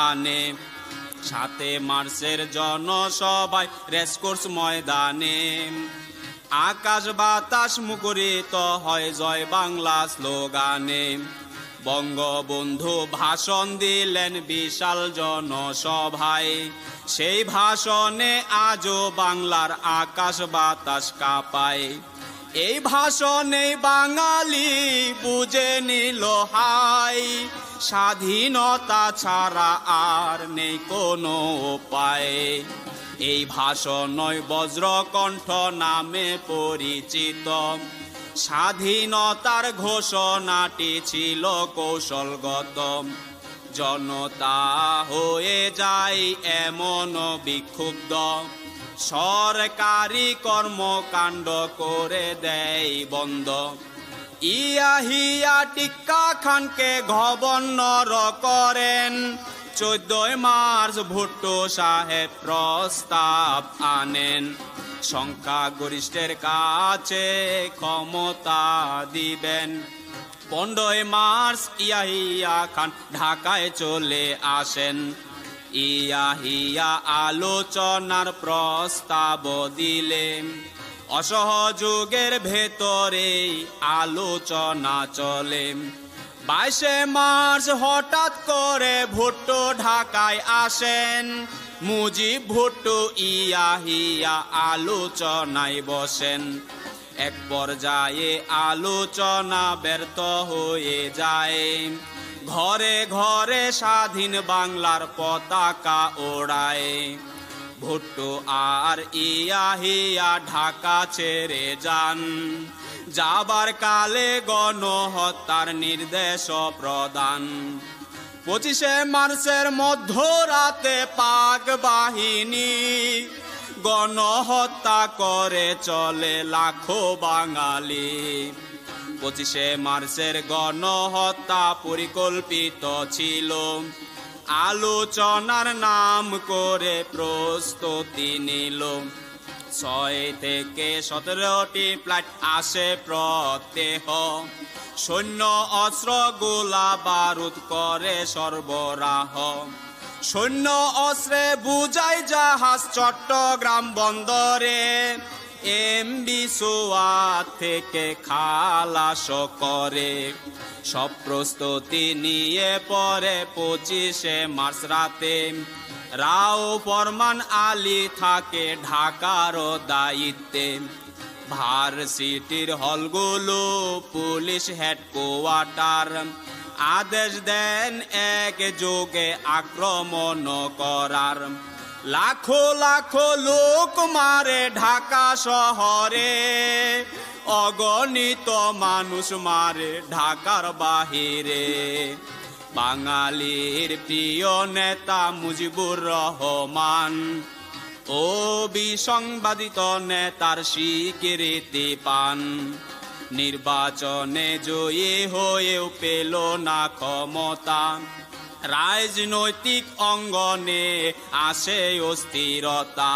আনে। 7 মার্চের জনসভায় রেসকোর্স ময়দানে আকাশ বাতাস মুখরিত হয় জয় বাংলা স্লোগানে। বঙ্গবন্ধু ভাষণ দিলেন বিশাল জনসভায়। সেই ভাষণে আজও বাংলার আকাশ বাতাস কাঁপায়। এই ভাষণে বাঙালি বুঝে নিল হাই, স্বাধীনতা ছাড়া আর নেই কোনো উপায়। এই ভাষণই বজ্রকণ্ঠ নামে পরিচিত। স্বাধীনতার ঘোষণাটি ছিল কৌশলগত। জনতা হয়ে যায় এমন বিক্ষুব্ধ, সরকারি কর্মকাণ্ড করে দেয় বন্ধ। ইয়া হিয়া টিক্কা খানকে গভর্নর করেন। 14 মার্চ ভুট্টো সাহেব প্রস্তাব আনেন। সংখ্যাগরিষ্ঠের কাছে ক্ষমতা দিবেন। 15 মার্চ ইয়াহিয়া খান ঢাকায় চলে আসেন। ইয়াহিয়া আলোচনার প্রস্তাব দিলেন। অসহযোগের ভেতরে আলোচনা চলে। 22 মার্চ হঠাৎ করে ভুট্টো ঢাকায় আসেন। মুজিব ভুট্টো ইয়াহিয়া আলোচনায় বসেন। এক পর্যায়ে আলোচনা ব্যর্থ হয়ে যায়। ঘরে ঘরে স্বাধীন বাংলার পতাকা ওড়ায়। ভুট্টো আর ইয়াহিয়া ঢাকা ছেড়ে যান। যাবার কালে গণহত্যার নির্দেশ প্রদান। 25 মার্চের মধ্যরাতে পাক বাহিনী গণহত্যা করে চলে লাখো বাঙালি। 25 মার্চের গণহত্যা পরিকল্পিত ছিল। আলোচনার নাম করে প্রস্তুতি নিল। 6 থেকে 17টি ফ্লাইট আসে প্রত্যহ। সৈন্য অস্ত্র গোলা বারুদ করে সরবরাহ। সৈন্য অস্ত্রে বুঝাই জাহাজ চট্টগ্রাম বন্দরে। এমবি সোয়াত থেকে খালাস করে। সব প্রস্তুতি নিয়ে পরে 25 মার্চ রাতে রাও ফরমান আলী থাকে ঢাকার দায়িত্বে। ভার্সিটির হলগুলো পুলিশ হেডকোয়ার্টার। আদেশ দেন একযোগে আক্রমণ করার। লাখো লাখো লোক মারে ঢাকা শহরে। অগণিত মানুষ মারে ঢাকার বাহিরে। বাঙালির প্রিয় নেতা মুজিবুর রহমান ও বিসংবাদিত নেতার স্বীকৃতি পান। নির্বাচনে জয়ী হয়েও পেল না ক্ষমতা। রাজনৈতিক অঙ্গনে আসে অস্থিরতা।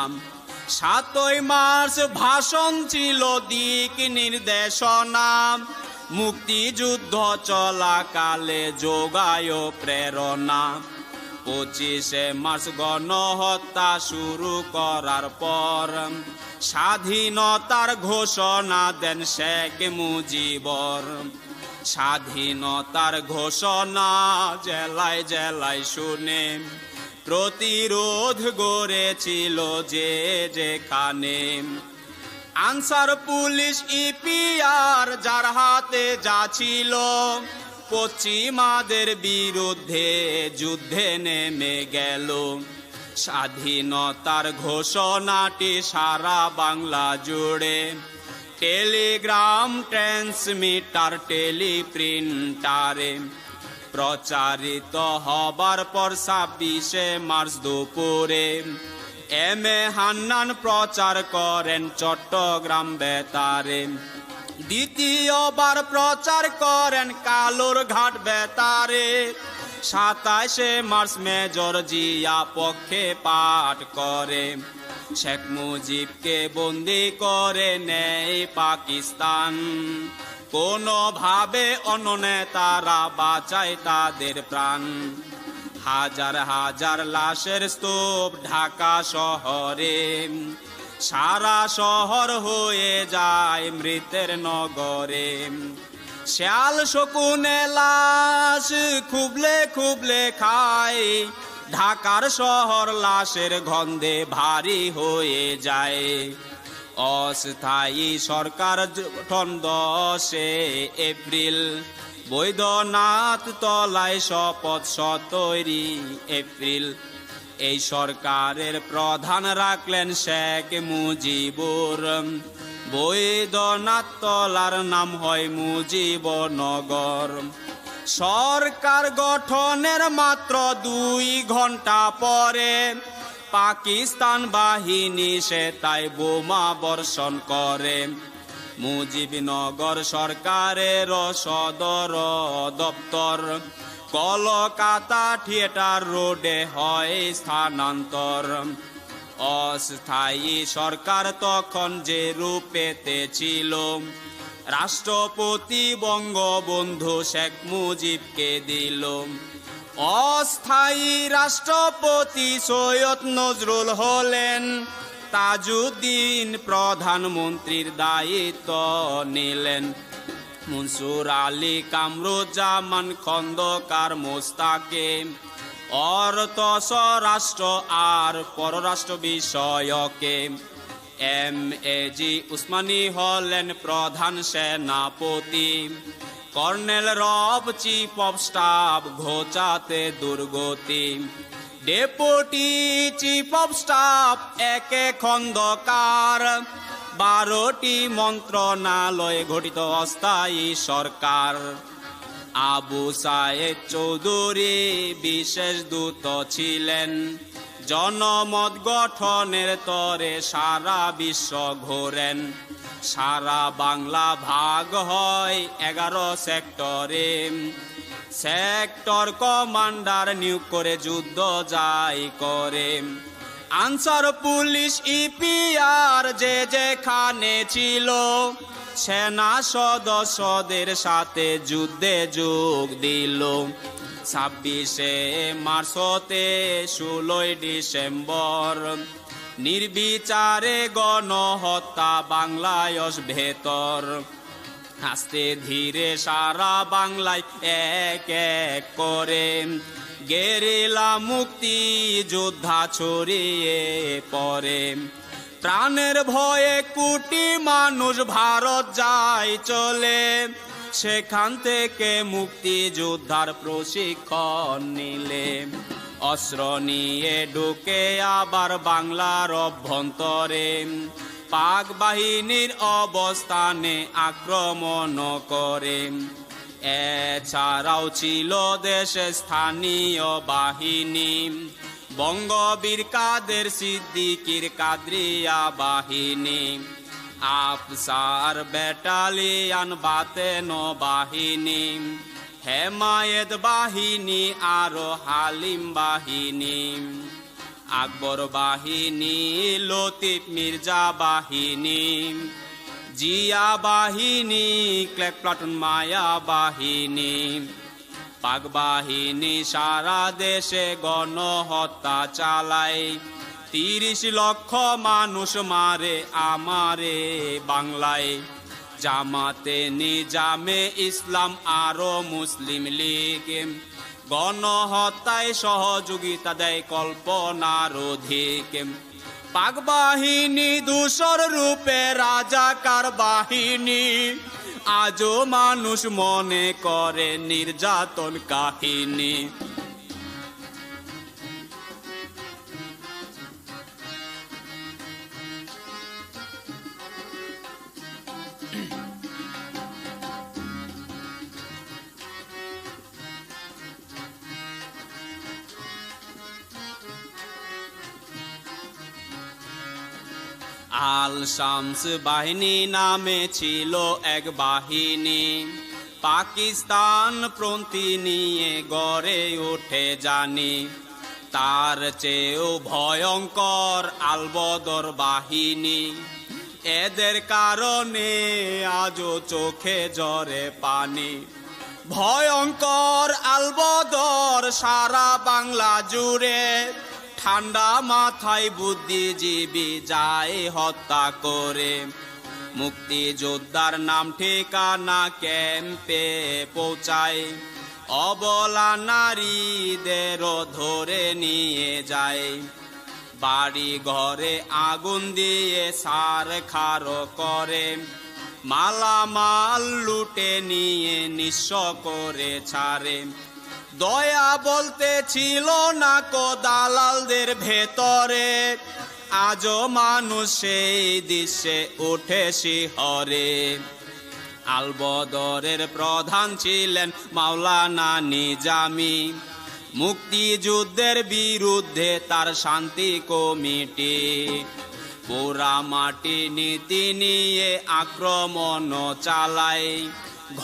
7 মার্চ ভাষণ ছিল দিক নির্দেশনা। মুক্তিযুদ্ধ চলাকালে যোগায় প্রেরণা। 25 মার্চ গণহত্যা শুরু করার পর স্বাধীনতার ঘোষণা দেন শেখ মুজিবর। স্বাধীনতার ঘোষণা জেলায় জেলায় শুনে প্রতিরোধ গড়েছিল যে যেখানে। আনসার পুলিশ ইপিআর যার হাতে যা ছিল, পশ্চিমাদের বিরুদ্ধে যুদ্ধে নেমে গেল। স্বাধীনতার ঘোষণাটি সারা বাংলা জুড়ে, টেলিগ্রাম, ট্রান্সমিটার, টেলিপ্রিন্টারে প্রচারিত হবার পর 26শে মার্চ দুপুরে এম এ হান্নান প্রচার করেন চট্টগ্রাম বেতারে। দ্বিতীয়বার প্রচার করেন কালুরঘাট বেতারে। 27শে মার্চ মেজর জিয়া পক্ষে পাঠ করে, শেখ মুজিবকে বন্দি করে নেয় পাকিস্তান। কোনোভাবে অন্য নেতারা বাঁচায় তাদের প্রাণ। হাজার হাজার লাশের স্তূপ ঢাকা শহরে, সারা শহর হয়ে যায় মৃতের নগরে। শেয়াল শকুনে লাশ খুবলে খুবলে খায়, ঢাকার শহর লাশের গন্ধে ভারী হয়ে যায়। অস্থায়ী সরকার গঠন 10শে এপ্রিল, বৈদ্যনাথ তলায় শপথ 17 এপ্রিল। এই সরকারের প্রধান রাখলেন শেখ মুজিবুর, বৈদ্যনাথ তলার নাম হয় মুজিবনগর। সরকার গঠনের মাত্র 2 ঘন্টা পরে পাকিস্তান বাহিনী সে তাই বোমা বর্ষণ করে। মুজিবনগর সরকারের সদর দপ্তর কলকাতা থিয়েটার রোডে হয় স্থানান্তর। অস্থায়ী সরকার তখন যে রূপেতে ছিল, রাষ্ট্রপতি বঙ্গবন্ধু শেখ মুজিবকে দিল। অস্থায়ী রাষ্ট্রপতি সৈয়দ নজরুল হলেন, তাজউদ্দিন প্রধানমন্ত্রীর দায়িত্ব নিলেন। মনসুর আলী, কামরুজ্জামান খন্দকার, মোস্তাকে অর্থ স্বরাষ্ট্র আর পররাষ্ট্র বিষয়কে। এম এ জি উসমানী হলেন প্রধান সেনাপতি। কর্নেল রব চিফ অফ স্টাফ ঘোচাতে দুর্গতি। ডেপুটি চিফ অফ স্টাফ একে খন্দকার। 12টি মন্ত্রণালয়ে গঠিত অস্থায়ী সরকার। আবু সায়েদ চৌধুরী বিশেষ দূত ছিলেন। জনমত গঠনের তরে সারা বিশ্ব ঘোরেন। সারা বাংলা ভাগ হয় 11 সেক্টরে। সেক্টর কমান্ডার নিয়োগ করে যুদ্ধ যায় করে। আনসার পুলিশ ইপিআর যে যেখানে ছিল, সেনা সদস্যদের সাথে যুদ্ধে যোগ দিল। 26শে মার্চ হতে 16ই ডিসেম্বর নির্বিচারে গণহত্যা বাংলাদেশ ভেতর। আস্তে ধীরে সারা বাংলায় এক এক করে গেরিলা মুক্তি যোদ্ধা ছড়িয়ে পড়ে। প্রাণের ভয়ে কোটি মানুষ ভারত যায় চলে, সেখান থেকে মুক্তি যোদ্ধার প্রশিক্ষণ নিলে। অস্ত্র নিয়ে ঢুকে আবার বাংলার অভ্যন্তরে, পাক বাহিনীর অবস্থানে আক্রমণ করে। এছাড়াও ছিল দেশে স্থানীয় বাহিনী, বঙ্গবীর কাদের সিদ্দিকীর কাদরিয়া বাহিনী, আফসার ব্যাটালিয়ন বাতেন বাহিনী, হেমায়েত বাহিনী আরো হালিম বাহিনী, আকবর বাহিনী, লতিফ মির্জা বাহিনী, জিয়া বাহিনী, ক্লেক প্লাটুন মায়া বাহিনী। পাক বাহিনী সারা দেশে গণহত্যা চালায়, 30 লক্ষ মানুষ মারে আমারে বাংলায়। জামাতে নিজামে ইসলাম আরো মুসলিম লীগ গণহত্যায় সহযোগিতা দেয় কল্পনার অধিক। পাক বাহিনী দূষর রূপে রাজাকার বাহিনী, আজও মানুষ মনে করে নির্যাতন কাহিনী। আল শামস বাহিনী নামে ছিল এক বাহিনী, পাকিস্তানপন্থী নিয়ে গড়ে ওঠে জানি। তার চেয়েও ভয়ঙ্কর আল বদর বাহিনী, এদের কারণে আজও চোখে ঝরে পানি। ভয়ঙ্কর আল বদর সারা বাংলা জুড়ে, ঠান্ডা মাথায় বুদ্ধিজীবী যায় হত্যা করে। মুক্তিযোদ্ধার নাম ঠিকানা ক্যাম্পে পৌঁছায়, অবলা নারীদেরও ধরে নিয়ে যায়। বাড়ি ঘরে আগুন দিয়ে ছারখার করে, মালামাল লুটে নিয়ে নিঃস্ব করে ছাড়ে। দয়া বলতে ছিল না কো দালালদের ভেতরে, আজও মানুষ সেই দৃশ্যে উঠে শিহরে। আল বদরের প্রধান ছিলেন মাওলানা নিজামী, মুক্তিযুদ্ধের বিরুদ্ধে তার শান্তি কমিটি। পোড়ামাটি নীতি নিয়ে আক্রমণ চালায়,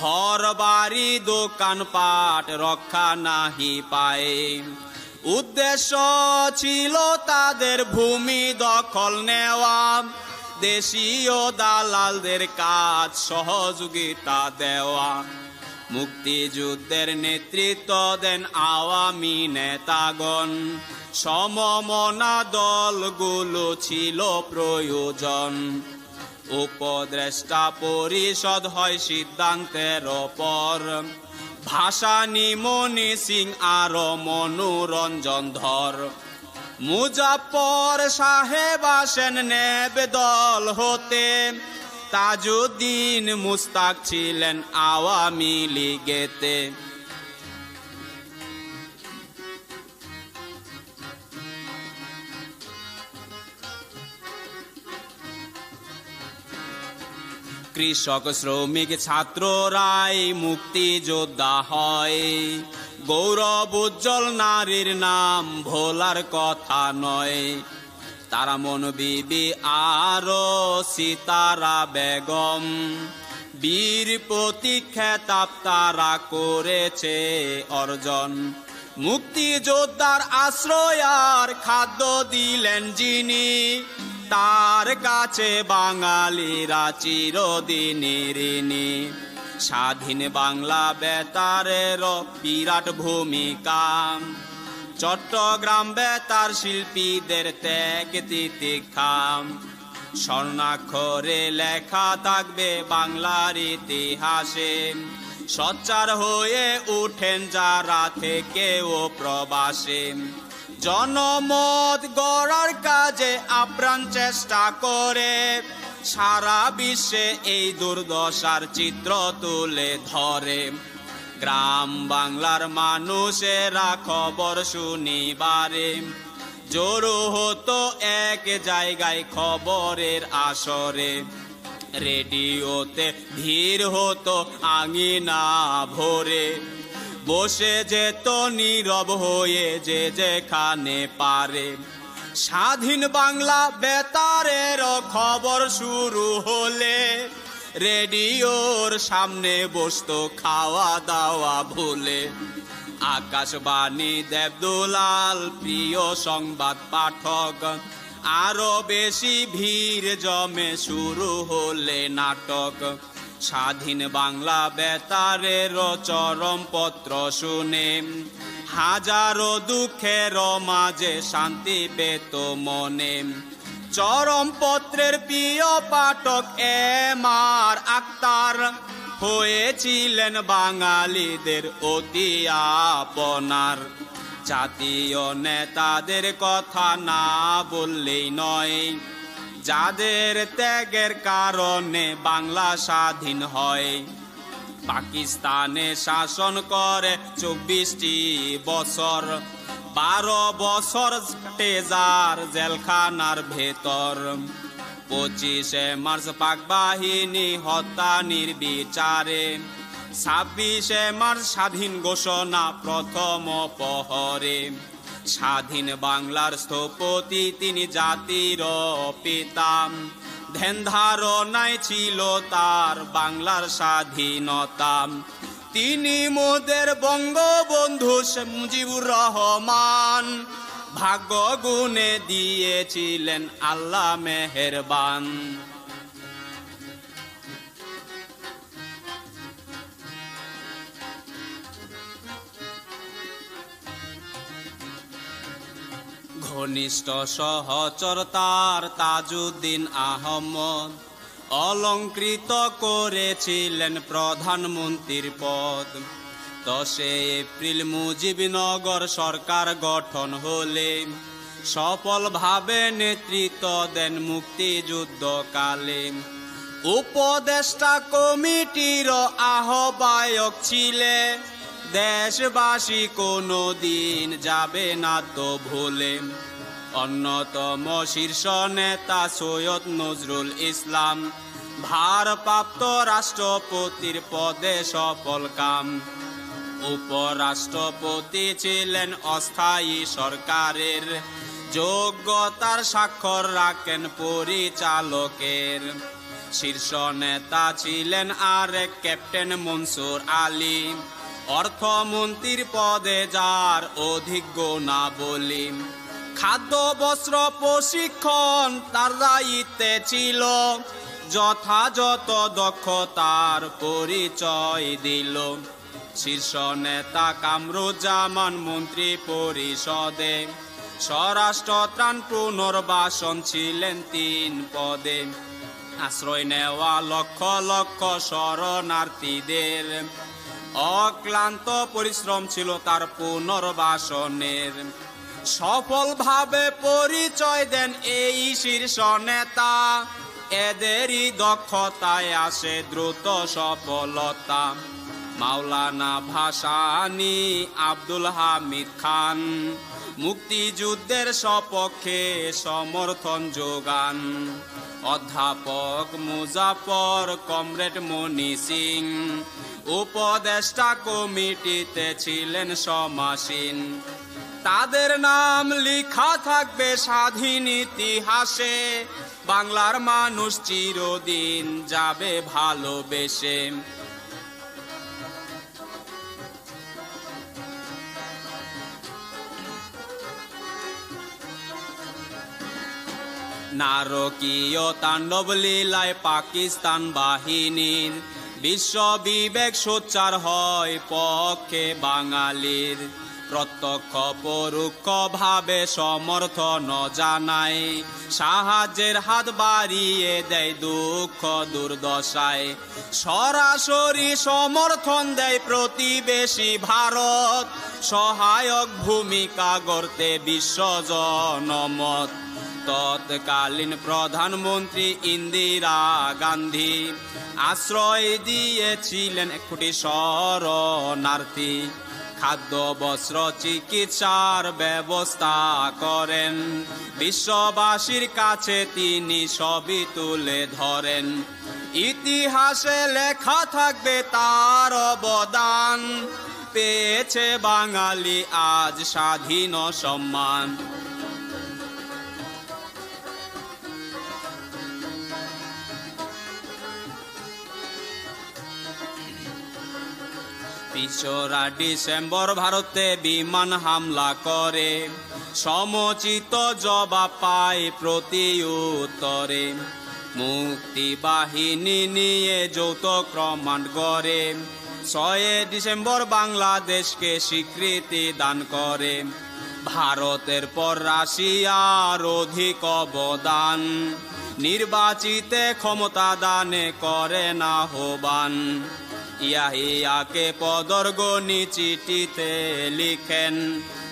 ঘর বাড়ি দোকানপাট রক্ষা নাহি পায়। উদ্দেশ্য ছিল তাদের ভূমি দখল নেওয়া, দেশীয় দালালদের কাজ সহযোগিতা দেওয়া। মুক্তিযুদ্ধের নেতৃত্ব দেন আওয়ামী নেতাগণ, সমমনা দলগুলো ছিল প্রয়োজন। উপদেষ্টা পরিষদ হয় সিদ্ধান্তের ওপর, ভাসানী মনি সিং আর মনোরঞ্জন ধর। মুজাফর সাহেব আসেন নেব দল হতে, তাজউদ্দিন মুস্তাক ছিলেন আওয়ামী লীগেতে। কৃষক শ্রমিক ছাত্ররাই মুক্তিযোদ্ধা হয়, গৌরব উজ্জ্বল নারীর নাম ভোলার কথা নয়। তারা মন বিবি আরো সিতারা বেগম, বীর প্রতীক খেতাব তারা করেছে অর্জন। মুক্তিযোদ্ধার আশ্রয়ার খাদ্য দিলেন যিনি, তার কাছে বাঙালিরা চিরদিনই ঋণী। স্বাধীন বাংলা বেতারের বিরাট ভূমিকা, চট্টগ্রাম বেতার শিল্পীদের ত্যাগ তিতিক্ষা। স্বর্ণাক্ষরে লেখা থাকবে বাংলার ইতিহাসে, সোচ্চার হয়ে উঠেন যারা থেকে ও প্রবাসে। জনমত গড়ার কাজে আপ্রাণ চেষ্টা করে, সারা বিশ্বে এই দুর্দশার চিত্র তুলে ধরে। গ্রাম বাংলার মানুষেরা খবর শুনিবারে, জড়ো হতো এক জায়গায় খবরের আসরে। রেডিওতে ভিড় হতো আঙিনা ভরে, বসে যেত নীরব হয়ে যে যেখানে পারে। স্বাধীন বাংলা বেতারের খবর শুরু হলে, রেডিওর সামনে বসতো খাওয়া দাওয়া ভুলে। আকাশবাণী দেবদুলাল প্রিয় সংবাদ পাঠক, আরো বেশি ভিড় জমে শুরু হলে নাটক। স্বাধীন বাংলা বেতারের চরমপত্র শুনে, হাজারো দুঃখের মাঝে শান্তি পেত মনে। চরমপত্রের প্রিয় পাঠক এম.আর. আক্তার হয়েছিলেন বাঙালিদের অতি আপনার। জাতীয় নেতাদের কথা না বললেই নয়, যাদের ত্যাগের কারণে বাংলা স্বাধীন হয়। পাকিস্তানে শাসন করে 24টি বছর, 12 বছর যার জেলখানার ভেতর। 25শে মার্চ পাক বাহিনী হত্যা নির্বিচারে, 26শে মার্চ স্বাধীন ঘোষণা প্রথম প্রহরে। স্বাধীন বাংলার স্থপতি তিনি জাতির পিতা, ধ্যান ধারণায় ছিল তার বাংলার স্বাধীনতা। তিনি মোদের বঙ্গবন্ধু শেখ মুজিবুর রহমান, ভাগ্য গুণে দিয়েছিলেন আল্লাহ মেহেরবান। ঘনিষ্ঠ সহচর তার তাজউদ্দিন আহমদ, অলংকৃত করেছিলেন প্রধানমন্ত্রীর পদ। 10 এপ্রিল মুজিবনগর সরকার গঠন হলে সফলভাবে নেতৃত্ব দেন মুক্তিযুদ্ধকালে। উপদেষ্টা কমিটির আহ্বায়ক ছিলেন, দেশবাসী কোনো দিন যাবে না তো ভুলে। অন্যতম শীর্ষ নেতা সৈয়দ নজরুল ইসলাম, ভারপ্রাপ্ত রাষ্ট্রপতির পদে সফলকাম। উপরাষ্ট্রপতি ছিলেন অস্থায়ী সরকারের, যোগ্যতার স্বাক্ষর রাখেন পরিচালকের। শীর্ষ নেতা ছিলেন আরেক ক্যাপ্টেন মনসুর আলী, অর্থমন্ত্রীর পদে যার অধিক গুণাবলী। খাদ্য বস্ত্র প্রশিক্ষণ তার দায়িত্বে ছিল, যথাযথ দক্ষতার পরিচয় দিল। শীর্ষ নেতা কামরুজ্জামান মন্ত্রী পরিষদে, স্বরাষ্ট্র ত্রাণ পুনর্বাসন ছিলেন 3 পদে। আশ্রয় নেওয়া লক্ষ লক্ষ শরণার্থীদের অক্লান্ত পরিশ্রম ছিল তার পুনর্বাসনের। সফলভাবে পরিচয় দেন এই শীর্ষ নেতা, এদেরই দক্ষতায় আসে দ্রুত সফলতা। মাওলানা ভাসানী, আব্দুল হামিদ খান মুক্তিযুদ্ধের সপক্ষে সমর্থন যোগান। অধ্যাপক মুজাফর, কমরেড মনি সিং উপদেষ্টা কমিটিতে ছিলেন সমাসীন। তাদের নাম লেখা থাকবে স্বাধীন ইতিহাসে, বাংলার মানুষ চিরদিন যাবে ভালোবেসে। নারকীয় তাণ্ডব লীলায় পাকিস্তান বাহিনীর, বিশ্ব বিবেক সোচ্চার হয় পক্ষে বাঙালির। প্রত্যক্ষ পরোক্ষ ভাবে সমর্থন জানায়, সাহায্যের হাত বাড়িয়ে দেয় দুঃখ দুর্দশায়। সরাসরি সমর্থন দেয় প্রতিবেশী ভারত, সহায়ক ভূমিকা গড়তে বিশ্ব জনমত। তৎকালীন প্রধানমন্ত্রী ইন্দিরা গান্ধী আশ্রয় দিয়েছিলেন 1 কোটি শরণার্থী। খাদ্য বস্ত্র চিকিৎসার ব্যবস্থা করেন, বিশ্ববাসীর কাছে তিনি সবই তুলে ধরেন। ইতিহাসে লেখা থাকবে তার অবদান, পেয়েছে বাঙালি আজ স্বাধীন সম্মান। তেসরা ডিসেম্বর ভারতে বিমান হামলা করে, সমুচিত জবাব পায় প্রতিউত্তরে। মুক্তি বাহিনী নিয়ে যৌথ কমান্ড গড়ে, 6 ডিসেম্বর বাংলাদেশকে স্বীকৃতি দান করে। ভারতের পর রাশিয়ার অধিক অবদান, নির্বাচিতে ক্ষমতা দানে করে না আহ্বান। ইয়াহিয়াকে পদর্গনি চিঠিতে লিখেন,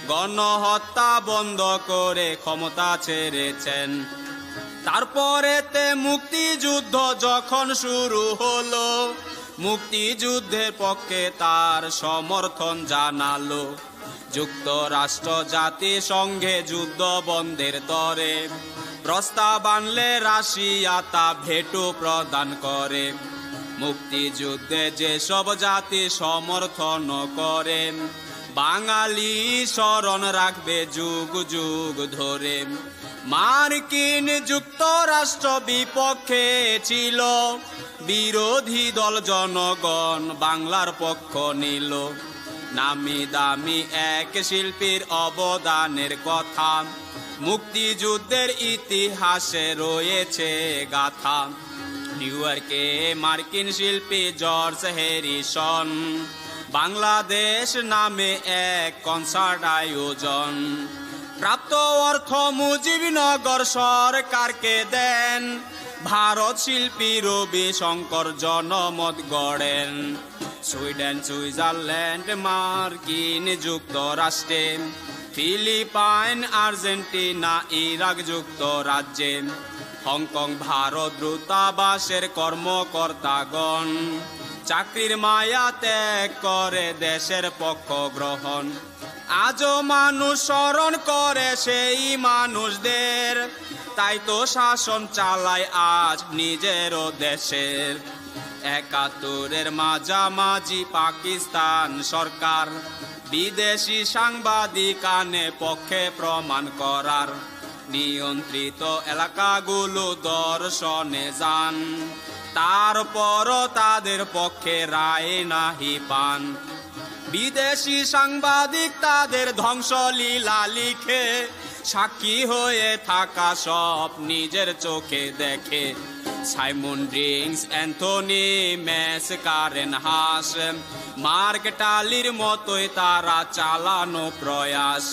গণহত্যা বন্ধ করে ক্ষমতা ছেড়েছেন। তারপরেতে মুক্তিযুদ্ধ যখন শুরু হলো, মুক্তিযুদ্ধের পক্ষে তার সমর্থন জানালো। যুক্তরাষ্ট্র জাতিসংঘে যুদ্ধ বন্ধের তরে প্রস্তাব আনলে রাশিয়া তা ভেটো প্রদান করে। মুক্তিযুদ্ধে যেসব জাতি সমর্থন করে, বাঙালি স্মরণ রাখবে যুগ যুগ ধরে। মার্কিন যুক্তরাষ্ট্র বিপক্ষে ছিল, বিরোধী দল জনগণ বাংলার পক্ষ নিল। নামি দামি এক শিল্পীর অবদানের কথা মুক্তিযুদ্ধের ইতিহাসে রয়েছে গাথা। নিউ ইয়র্কে মার্কিন শিল্পী জর্জ হ্যারিসন বাংলাদেশ নামে এক কনসার্ট আয়োজন। প্রাপ্ত অর্থ মুজিবনগর সরকারকে দেন, ভারত শিল্পী রবি শঙ্কর জনমত গড়েন। সুইডেন, সুইজারল্যান্ড, মার্কিন যুক্তরাষ্ট্রে, ফিলিপাইন, আর্জেন্টিনা, ইরাক যুক্তরাজ্যে, হংকং ভারত দূতাবাসের কর্মকর্তাগণ চাকরির মায়া ত্যাগ করে দেশের পক্ষ গ্রহণ। আজও মানুষ স্মরণ করে সেই মানুষদের, তাই তো শাসন চালায় আজ নিজেরও দেশের। ৭১-এর মাঝামাঝি পাকিস্তান সরকার বিদেশি সাংবাদিক আনে পক্ষে প্রমাণ করার। নিয়ন্ত্রিত এলাকাগুলো দর্শনে যান, তারপরও তাদের পক্ষে রায় নাহি পান। বিদেশি সাংবাদিক তাদের ধ্বংসলীলা লিখে, সাক্ষী হয়ে থাকা সব নিজের চোখে দেখে। সাইমন ড্রিংস, অ্যান্থনি ম্যাস, কারেন হাস, মার্ক টালির মতোই তারা চালানো প্রয়াস।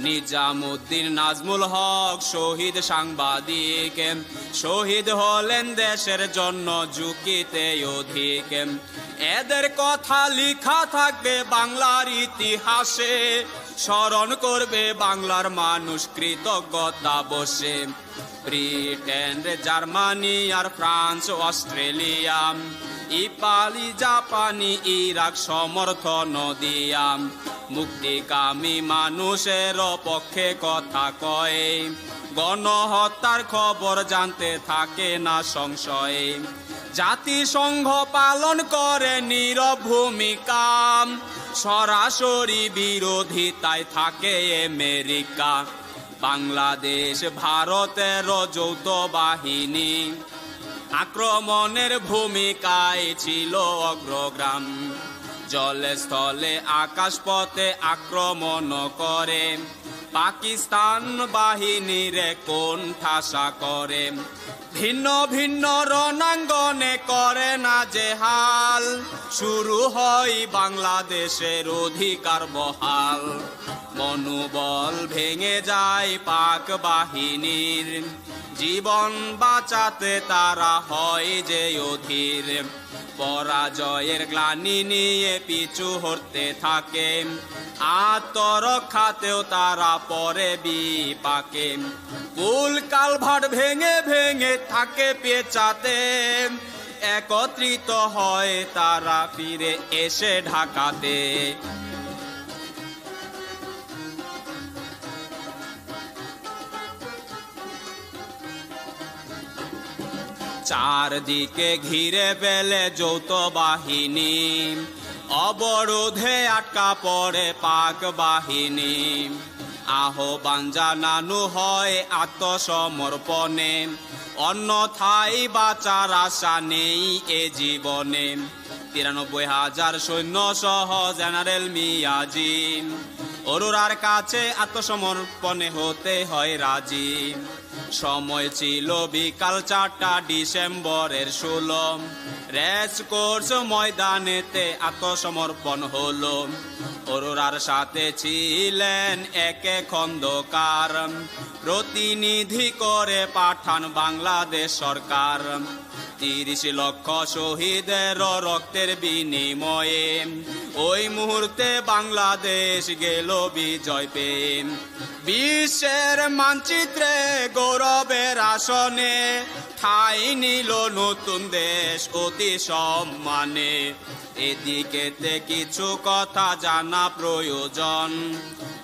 নিজামুদ্দিন নাজমুল হক শহীদ সাংবাদিক, শহীদ হলেন দেশের জন্য ঝুঁকিতে অধিক। এদের কথা লিখা থাকবে বাংলার ইতিহাসে, স্মরণ করবে বাংলার মানুষ কৃতজ্ঞতা বসে। ব্রিটেন, জার্মানি আর ফ্রান্স, অস্ট্রেলিয়া, ইতালি, জাপানি, ইরাক সমর্থন দিয়া মুক্তিকামী মানুষের পক্ষে কথা কয়। গণহত্যার খবর জানতে থাকে না সংশয়ে। জাতিসংঘ পালন করে নীরব ভূমিকা, সরাসরি বিরোধিতায় থাকে আমেরিকা। বাংলাদেশ ভারতের যৌথ বাহিনী আক্রমণের ভূমিকায় ছিল অগ্রগ্রাম। জলে স্থলে আকাশপথে আক্রমণ করে পাকিস্তান বাহিনীর কোণঠাসা করে। ভিন্ন ভিন্ন রণাঙ্গনে করে না যে হাল, শুরু হয় বাংলাদেশের অধিকার বহাল। মনোবল ভেঙে যায় পাক বাহিনীর, জীবন বাঁচাতে তারা হয় যে অধীর। পরাজয়ের গ্লানি নিয়ে পিছু হতে থাকে, আত্মরক্ষাতেও তারা পরে বিপাকে। কুল কালভার্ট ভেঙে ভেঙে থাকে পেঁচাতে, একত্রিত হয় তারা ফিরে এসে ঢাকাতে। চারদিকে ঘিরে ফেলে যৌথ বাহিনী, অবরোধে আটকা পড়ে পাক বাহিনী। আহ্বান জানানো হয় আত্মসমর্পণে, অন্যথায় বাঁচার আশা নেই এ জীবনে। ৯৩,০০০ সৈন্য সহ জেনারেল মিয়াজি অরোরার কাছে আত্মসমর্পণে হতে হয় রাজি। সময় ছিল বিকাল ৪টা ডিসেম্বরের ১৬, রেস কোর্স ময়দানেতে আত্মসমর্পণ হলো। অরোরার সাথে ছিলেন একে খন্দকার, প্রতিনিধি করে পাঠান বাংলাদেশ সরকার। ৩০ লক্ষ শহীদের রক্তের বিনিময়ে ওই মুহূর্তে বাংলাদেশ গেল বিজয় পেয়ে। বিশ্বের মানচিত্রে গৌরবের আসনে ঠাঁই নিল নতুন দেশ অতি সম্মানে। এদিকেতে কিছু কথা জানা প্রয়োজন,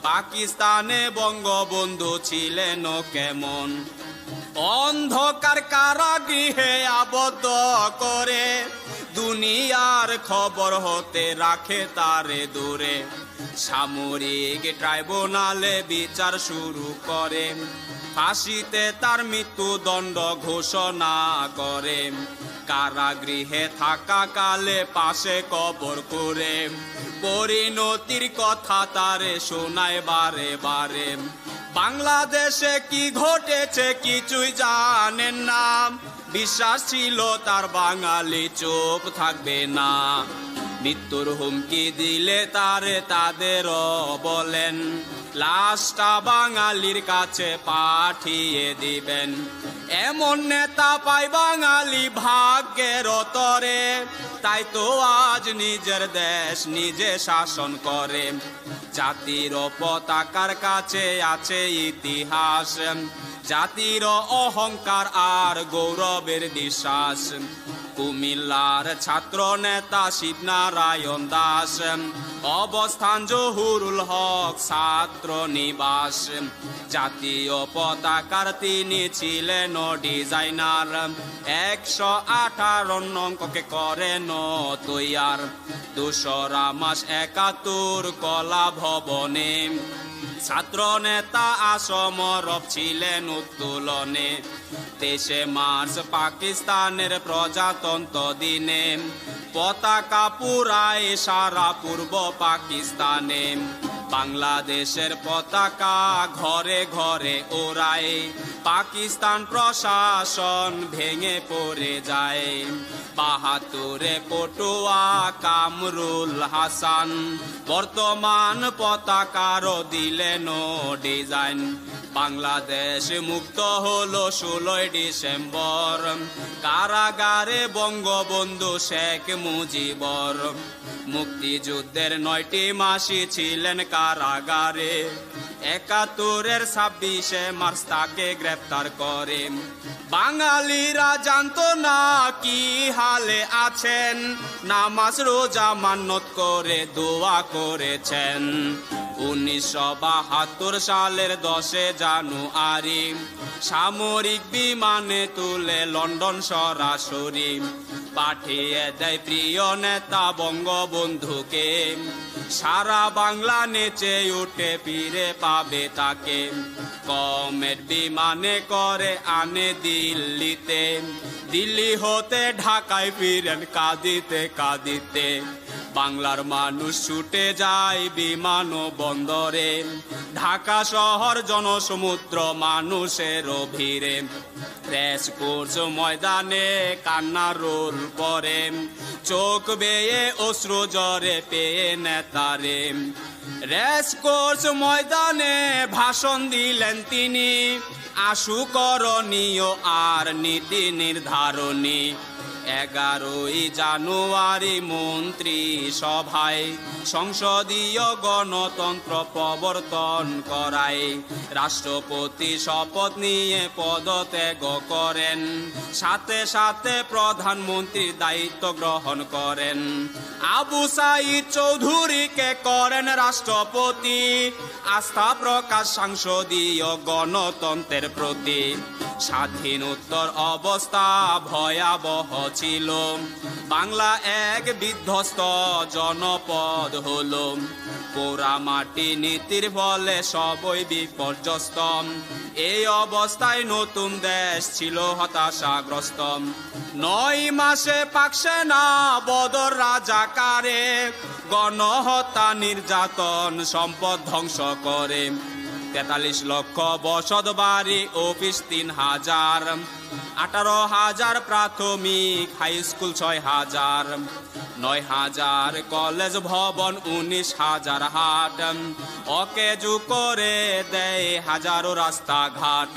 পাকিস্তানে বঙ্গবন্ধু ছিলেন কেমন। অন্ধকার কারাগৃহে আবদ্ধ করে দুনিয়ার খবর হতে রাখে তারে দূরে। সামরিক ট্রাইব্যুনালে বিচার শুরু করে, ফাঁসিতে তার মৃত্যুদণ্ড ঘোষণা করে। কারাগৃহে থাকাকালে পাশে কবর করে পরিণতির কথা তারে শোনায় বারে বারে। বাংলাদেশে কি ঘটেছে কিছুই জানেন না, বিশ্বাস ছিল তার বাঙালি চুপ থাকবে না। মৃত্যুর হুমকি দিলে তারে তাদেরও বলেন, লাশটা বাঙালির কাছে পাঠিয়ে দিবেন। এমন নেতা পাই বাঙালি ভাগ্যের তরে, তাই তো আজ নিজের দেশ নিজে শাসন করে। জাতির পতাকার কাছে আছে ইতিহাস, জাতির অহংকার আর গৌরবের বিশ্বাস। কুমিল্লার ছাত্র নেতা শিবনারায়ণ দাস, অবস্থান জহুরুল হক ছাত্র নিবাস। জাতীয় পতাকার তিনি ছিলেন ডিজাইনার, 118 অঙ্ককে করেন তৈয়ার। 2রা মাস 71 কলা ভবনে ছাত্র নেতা আসমরব ছিলেন উত্তোলনে। 23 মার্চ পাকিস্তানের প্রজাতন্ত্র দিনে পতাকা পুরায় সারা পূর্ব পাকিস্তানে। বাংলাদেশের পতাকা ঘরে ঘরে ওড়ায়, পাকিস্তান প্রশাসন ভেঙে পড়ে যায়। 72 পটুয়া কামরুল হাসান বর্তমান পতাকারও দিলেন ডিজাইন। বাংলাদেশ মুক্ত হলো 16 ডিসেম্বর, কারাগারে বঙ্গবন্ধু শেখ মুজিবর। মুক্তিযুদ্ধের 9টি মাসই ছিলেন কারাগারে, 71-এর 26 মার্চ তাকে গ্রেপ্তার করে। বাঙালিরা জানতো না কি হালে আছেন, নামাজ রোজা মান্নত করে দোয়া করেছেন। 1972 সালের 10 জানুয়ারি সামরিক বিমানে তুলে লন্ডন সরাসরি পাঠিয়ে দেয় প্রিয় নেতা বঙ্গবন্ধুকে। সারা বাংলা নেচে উঠে ফিরে পাবে তাকে। কমেট বিমানে করে আনে দিল্লিতে, দিল্লি হতে ঢাকায় ফিরেন কাঁদিতে কাঁদিতে। বাংলার মানুষ ছুটে যায় বিমান বন্দরে, ঢাকা শহর জনসমুদ্র মানুষের ভিড়ে। রেস কোর্স ময়দানে কান্না রোল পরে, চোখ বেয়ে অশ্রু জরে পেয়ে নেতারে। রেস কোর্স ময়দানে ভাষণ দিলেন তিনি, আশু করণীয় আর নীতি নির্ধারণী। 11 জানুয়ারি মন্ত্রী সভায় সংসদীয় গণতন্ত্র প্রবর্তন করায়। রাষ্ট্রপতি শপথ নিয়ে পদত্যাগ করেন, সাথে সাথে প্রধানমন্ত্রীর দায়িত্ব গ্রহণ করেন। আবু সাইদ চৌধুরীকে করেন রাষ্ট্রপতি, আস্থা প্রকাশ সংসদীয় গণতন্ত্রের প্রতি। স্বাধীনোত্তর অবস্থা ভয়াবহ ছিল, বাংলা এক বিধ্বস্ত জনপদ হলো। পোড়ামাটি নীতির ফলে সবই বিপর্যস্ত, এই অবস্থায় নতুন দেশ ছিল হতাশাগ্রস্ত। 9 মাসে পাক সেনা বদর রাজাকারে গণহত্যা নির্যাতন সম্পদ ধ্বংস করে। 43 লক্ষ বসত বাড়ি অফিস 3000, 18,000 প্রাথমিক হাই স্কুল 6,000, 9,000 কলেজ ভবন 19,000 হাট, অকেজু করে দেয় হাজারো রাস্তাঘাট।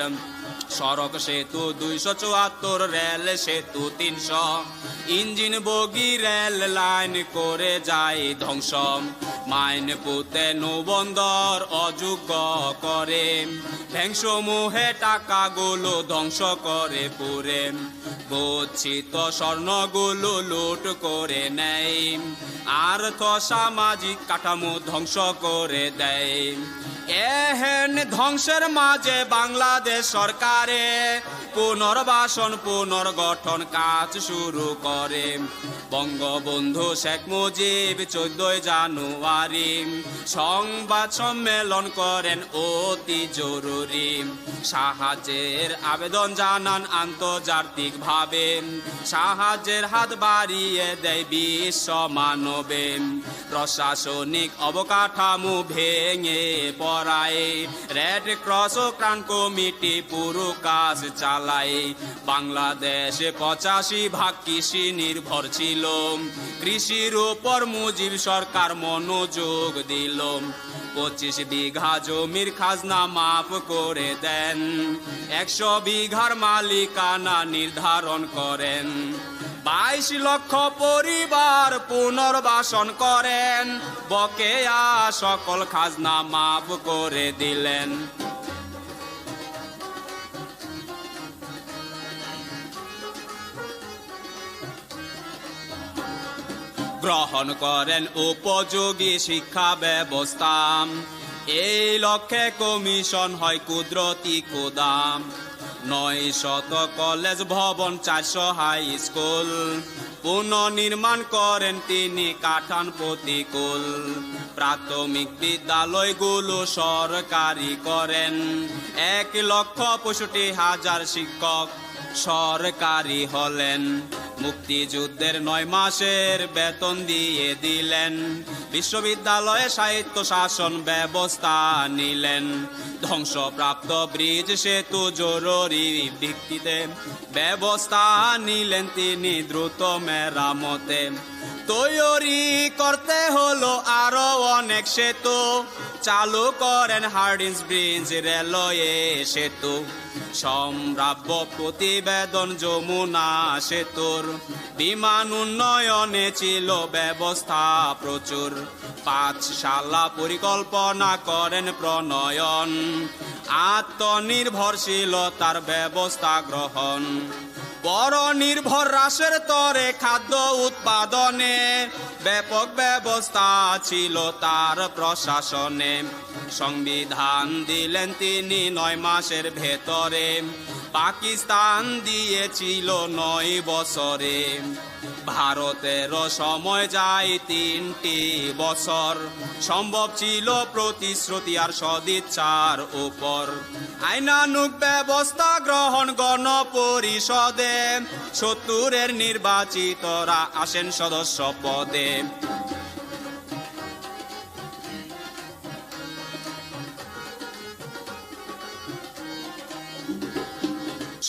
সড়ক সেতু 274, রেল সেতু 300, ইঞ্জিন বগি রেল লাইন করে যায় ধ্বংস। মাইন পুঁতে নৌবন্দর অযোগ্য করে, ব্যাংকসমূহে টাকাগুলো ধ্বংস করে পুরে, গচ্ছিত স্বর্ণগুলো লুট করে নেয়, আর্থ সামাজিক কাঠামো ধ্বংস করে দেয়। এহেন ধ্বংসের মাঝে বাংলাদেশ সরকারে পুনর্বাসন পুনর্গঠন কাজ শুরু করে। বঙ্গবন্ধু শেখ মুজিব 14 জানুয়ারি সংবাদ সম্মেলন করেন অতি জরুরি, সাহায্যের আবেদন জানান আন্তর্জাতিকভাবে, সাহায্যের হাত বাড়িয়ে দেয় বিশ্ব মানবে। প্রশাসনিক অবকাঠামো ভেঙে পড়ায়, রেড ক্রস ও ত্রাণ কমিটি পুরো কাজ চালায়। বাংলাদেশে 85% কৃষি নির্ভর ছিল, কৃষির উপর মুজিব সরকার মনোযোগ দিল। 25 বিঘা জমির খাজনা মাফ করে দেন, 100 বিঘার মালিকানা নির্ধারণ করেন। 22 লক্ষ পরিবার পুনর্বাসন করেন, বকেয়া সকল খাজনা মাফ করে দিলেন। গ্রহণ করেন উপযোগী শিক্ষা ব্যবস্থা, এই লক্ষ্যে কমিশন হয় কুদরতি কোদাম। 900 কলেজ ভবন, 400 হাই স্কুল পুনর্নির্মাণ করেন তিনি, কাঠান প্রতিকূল। প্রাথমিক বিদ্যালয়গুলো সরকারি করেন, 1,65,000 শিক্ষক সরকারি হলেন। মুক্তিযুদ্ধের 9 মাসের বেতন দিয়ে দিলেন, বিশ্ববিদ্যালয়ে সাহিত্য শাসন ব্যবস্থা নিলেন। ধ্বংসপ্রাপ্ত ব্রিজ সেতু জরুরি ভিত্তিতে ব্যবস্থা নিলেন তিনি দ্রুত মেরামতে। তৈরি করতে হলো আরো অনেক সেতু, চালু করেন হার্ডিঞ্জ ব্রিজ রেলওয়ে সেতু। সম্ভাব্য প্রতিবেদন যমুনা সেতুর, বিমান উন্নয়নে ছিল ব্যবস্থা প্রচুর। 5 শালা পরিকল্পনা করেন প্রণয়ন, আত্মনির্ভরশীলতার ব্যবস্থা গ্রহণ। বড় নির্ভর রাষ্ট্রের তরে খাদ্য উৎপাদনে ব্যাপক ব্যবস্থা ছিল তার প্রশাসনে। সংবিধান দিলেন তিনি 9 মাসের ভেতরে, পাকিস্তান দিয়েছিল 9 বছরে। ভারতের সময় যায় 3টি বছর, সম্ভব ছিল প্রতিশ্রুতি আর সদিচ্ছার উপর। আইনানুগ ব্যবস্থা গ্রহণ গণপরিষদে, 70-এর নির্বাচিতরা আসেন সদস্য পদে।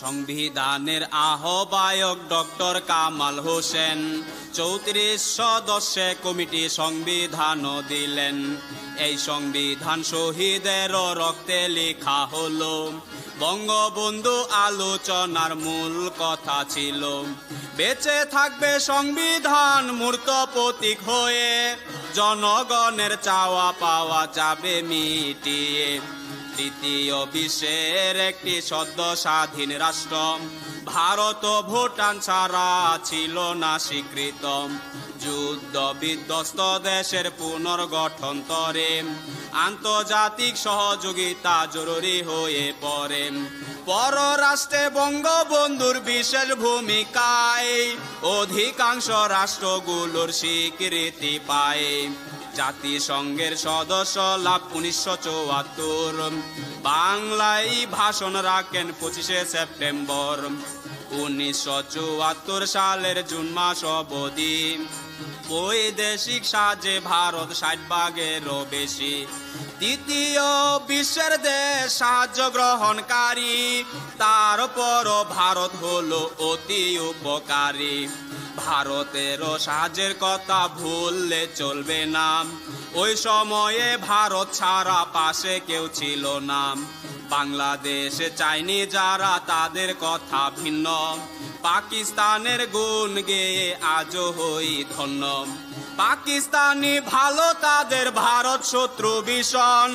সংবিধানের আহ্বায়ক ডক্টর কামাল হোসেন, 34 সদস্যে কমিটি সংবিধান দিলেন। এই সংবিধান শহীদের রক্তে লেখা হলো, বঙ্গবন্ধু আলোচনার মূল কথা ছিল। বেঁচে থাকবে সংবিধান মূর্ত প্রতীক হয়ে, জনগণের চাওয়া পাওয়া যাবে মিটিয়ে। তৃতীয় বিশ্বের একটি সদ্য স্বাধীন রাষ্ট্র ভারত ও ভুটান ছাড়া ছিল না স্বীকৃত। যুদ্ধ বিধ্বস্ত দেশের পুনর্গঠন তরে আন্তর্জাতিক সহযোগিতা জরুরি হয়ে পড়ে। পররাষ্ট্রে বঙ্গবন্ধুর বিশেষ ভূমিকায় অধিকাংশ রাষ্ট্রগুলোর স্বীকৃতি পায়। জাতিসংঘের সদস্য লাভ 1974, বাংলায় ভাষণ রাখেন 25 সেপ্টেম্বর। 1974 সালের জুন মাস অবধি বৈদেশিক সাহায্যে ভারত 60 ভাগেরও বেশি। তৃতীয় বিশ্বের দেশ সাহায্য গ্রহণকারী, তারপরও ভারত হলো অতি উপকারী। ভারতেরও সাহায্যের কথা ভুললে চলবে না, ওই সময়ে ভারত ছাড়া পাশে কেউ ছিল না। বাংলাদেশে চাইনি যারা তাদের কথা ভিন্ন, পাকিস্তানের গুণ গেয়ে আজও হই ধন্য। পাকিস্তানি ভালো তাদের ভারত শত্রু ভীষণ,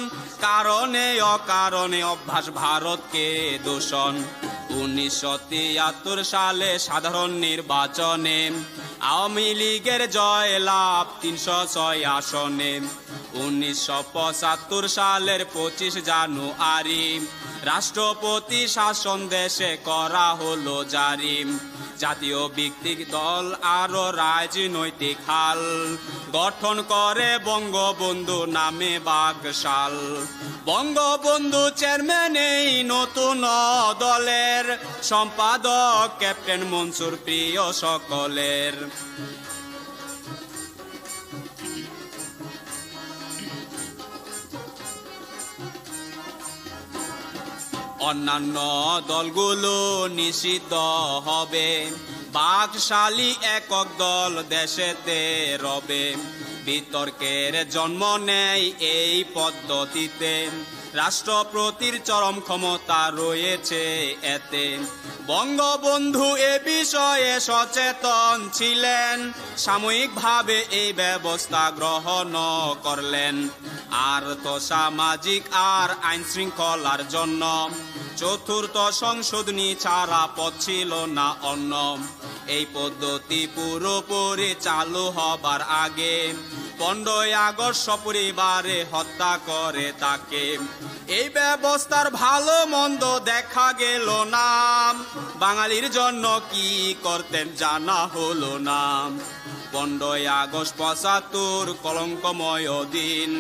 কারণে অকারণে অভ্যাস ভারতকে দূষণ। 1973 সালে সাধারণ নির্বাচনে আওয়ামী লীগের জয় লাভ 306 আসনে। 1975 সালের 25 জানুয়ারি রাষ্ট্রপতি শাসন দেশে করা হলো জারি। জাতীয় ভিত্তিক দল আরো রাজনৈতিক হাল গঠন করে বঙ্গবন্ধু নামে বাকশাল। বঙ্গবন্ধু চেয়ারম্যান এই নতুন দলের, সম্পাদক ক্যাপ্টেন মনসুর প্রিয় সকলের। অন্যান্য দলগুলো নিষিদ্ধ হবে, বাকশালী একক দল দেশেতে রবে। বিতর্কের জন্ম নেয় এই পদ্ধতিতে, রাষ্ট্রপতির চরম ক্ষমতা রয়েছে এতে। বঙ্গবন্ধু এ বিষয়ে সচেতন ছিলেন, সাময়িকভাবে এই ব্যবস্থা গ্রহণ করলেন। আর্থসামাজিক আর আইন শৃঙ্খলার জন্য চতুর্থ সংশোধনী ছাড়া পথ ছিল না অন্য। এই পদ্ধতি পুরোপুরি চালু হবার আগে 15 আগস্ট সপরিবারে হত্যা করে তাকে। এই ব্যবস্থার ভালো মন্দ দেখা গেল না, বাঙালির জন্য কি করতেন জানা হলো না। 15 আগস্ট 75 কলঙ্কময় দিন,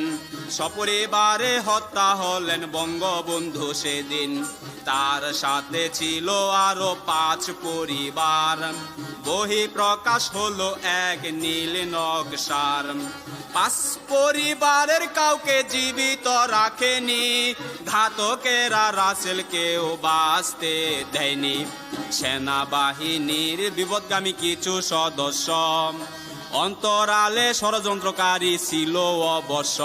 সপরিবারে হত্যা হলেন বঙ্গবন্ধু সেদিন। তার সাথে ছিল আরো 5 পরিবার, বহি প্রকাশ হলো এক নীল নকশার। 5 পরিবারের কাউকে জীবিত রাখেনি, ঘাতকেরা রাসেলকেও বাঁচতে দেয়নি। সেনাবাহিনীর বিপদগামী কিছু সদস্য অন্তরালে ষড়যন্ত্রকারী ছিল অবশ্য।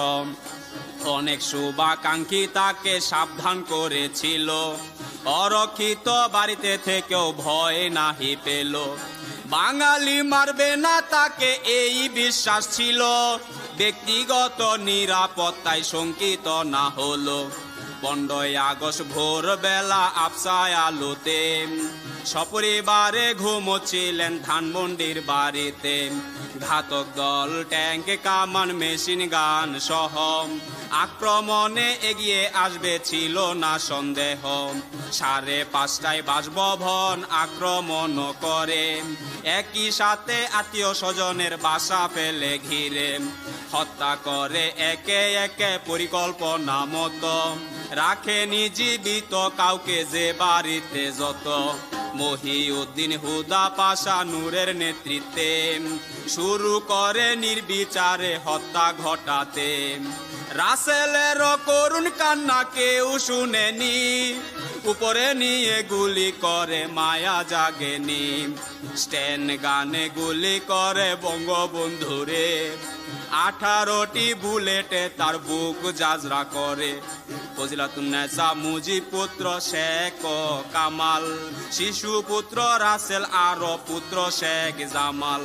অনেক শুভাকাঙ্ক্ষী তাকে সাবধান করেছিল, অরক্ষিত বাড়িতে থেকেও ভয় নাহি পেল। বাঙালি মারবে না তাকে এই বিশ্বাস ছিল, ব্যক্তিগত নিরাপত্তায় শঙ্কিত না হলো। 15 আগস্ট ভোরবেলা আফসায় আলোতে সপরিবারে ঘুমোচ্ছিলেন ধানমন্ডির বাড়িতে। ঘাতক দল ট্যাঙ্ক কামান মেশিন গান সহ আক্রমণে এগিয়ে আসবে ছিল না সন্দেহ। 5:30টায় বাসভবন আক্রমণ করে, একই সাথে আত্মীয় স্বজনের বাসা ফেলে ঘিরে হত্যা করে একে একে পরিকল্পনা মতো। রাখেনি জীবিত কাউকে যে বাড়িতে যত। মহিউদ্দিন হুদা পাশা নূরের নেতৃত্বে শুরু করে নির্বিচারে হত্যা ঘটাতে। রাসেলের করুণ কান্না কেউ শুনেনি, উপরে নিয়ে গুলি করে মায়া জাগেনি। স্ট্যান্ড গানে গুলি করে বঙ্গবন্ধুরে, 18টি বুলেটে তার বুক জাজরা করে। ফজিলাতুন্নেসা মুজিব পুত্র শেখ কামাল, শিশু পুত্র রাসেল আরো পুত্র শেখ জামাল,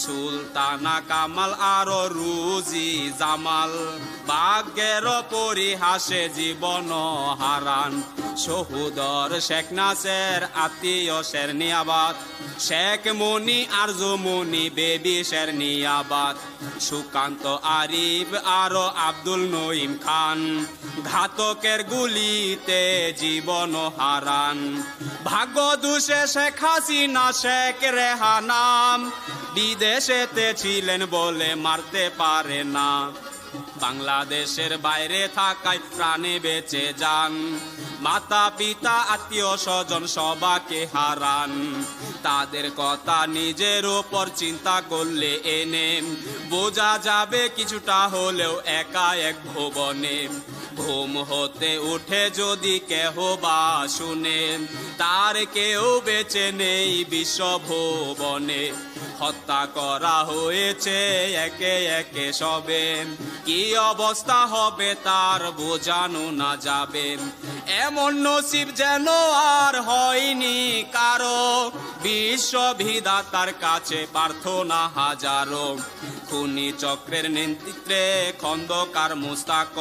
সুলতানা কামাল আরো রুজি জামাল ভাগ্যের পরিহাসে জীবন হারান। শহুদর শেখ নাসের আত্মীয় শের নিয়াবাদ, শেখ মনি আরজু মনি বেবি শের নিয়াবাদ, সুকান্ত আরিফ আরো আব্দুল নঈম খান ঘাতকের গুলিতে জীবন হারান। ভাগ্য দুষে শেখ হাসিনা শেখ রেহানাম বিদেশেতে ছিলেন বলে মারতে পারে না। বাংলাদেশের বাইরে থাকায় প্রাণে বেঁচে যান, মাতা পিতা আত্মীয় স্বজন সবাকে হারান। তাদের কথা নিজের উপর চিন্তা করলে এনে বোঝা যাবে কিছুটা হলেও একা এক ভুবনে। ঘুম হতে উঠে যদি কেহ বা শুনে তার কেউ বেঁচে নেই বিশ্বভুবনে। হত্যা করা হয়েছে একে একে সবে, কি অবস্থা হবে তার বোঝানো না যাবে। এমন নসিব যেন আর হয়নি কারো, বিশ্ববিধাতার কাছে প্রার্থনা হাজারো। খুনি চক্রের নেতৃত্বে খন্দকার মুস্তাক,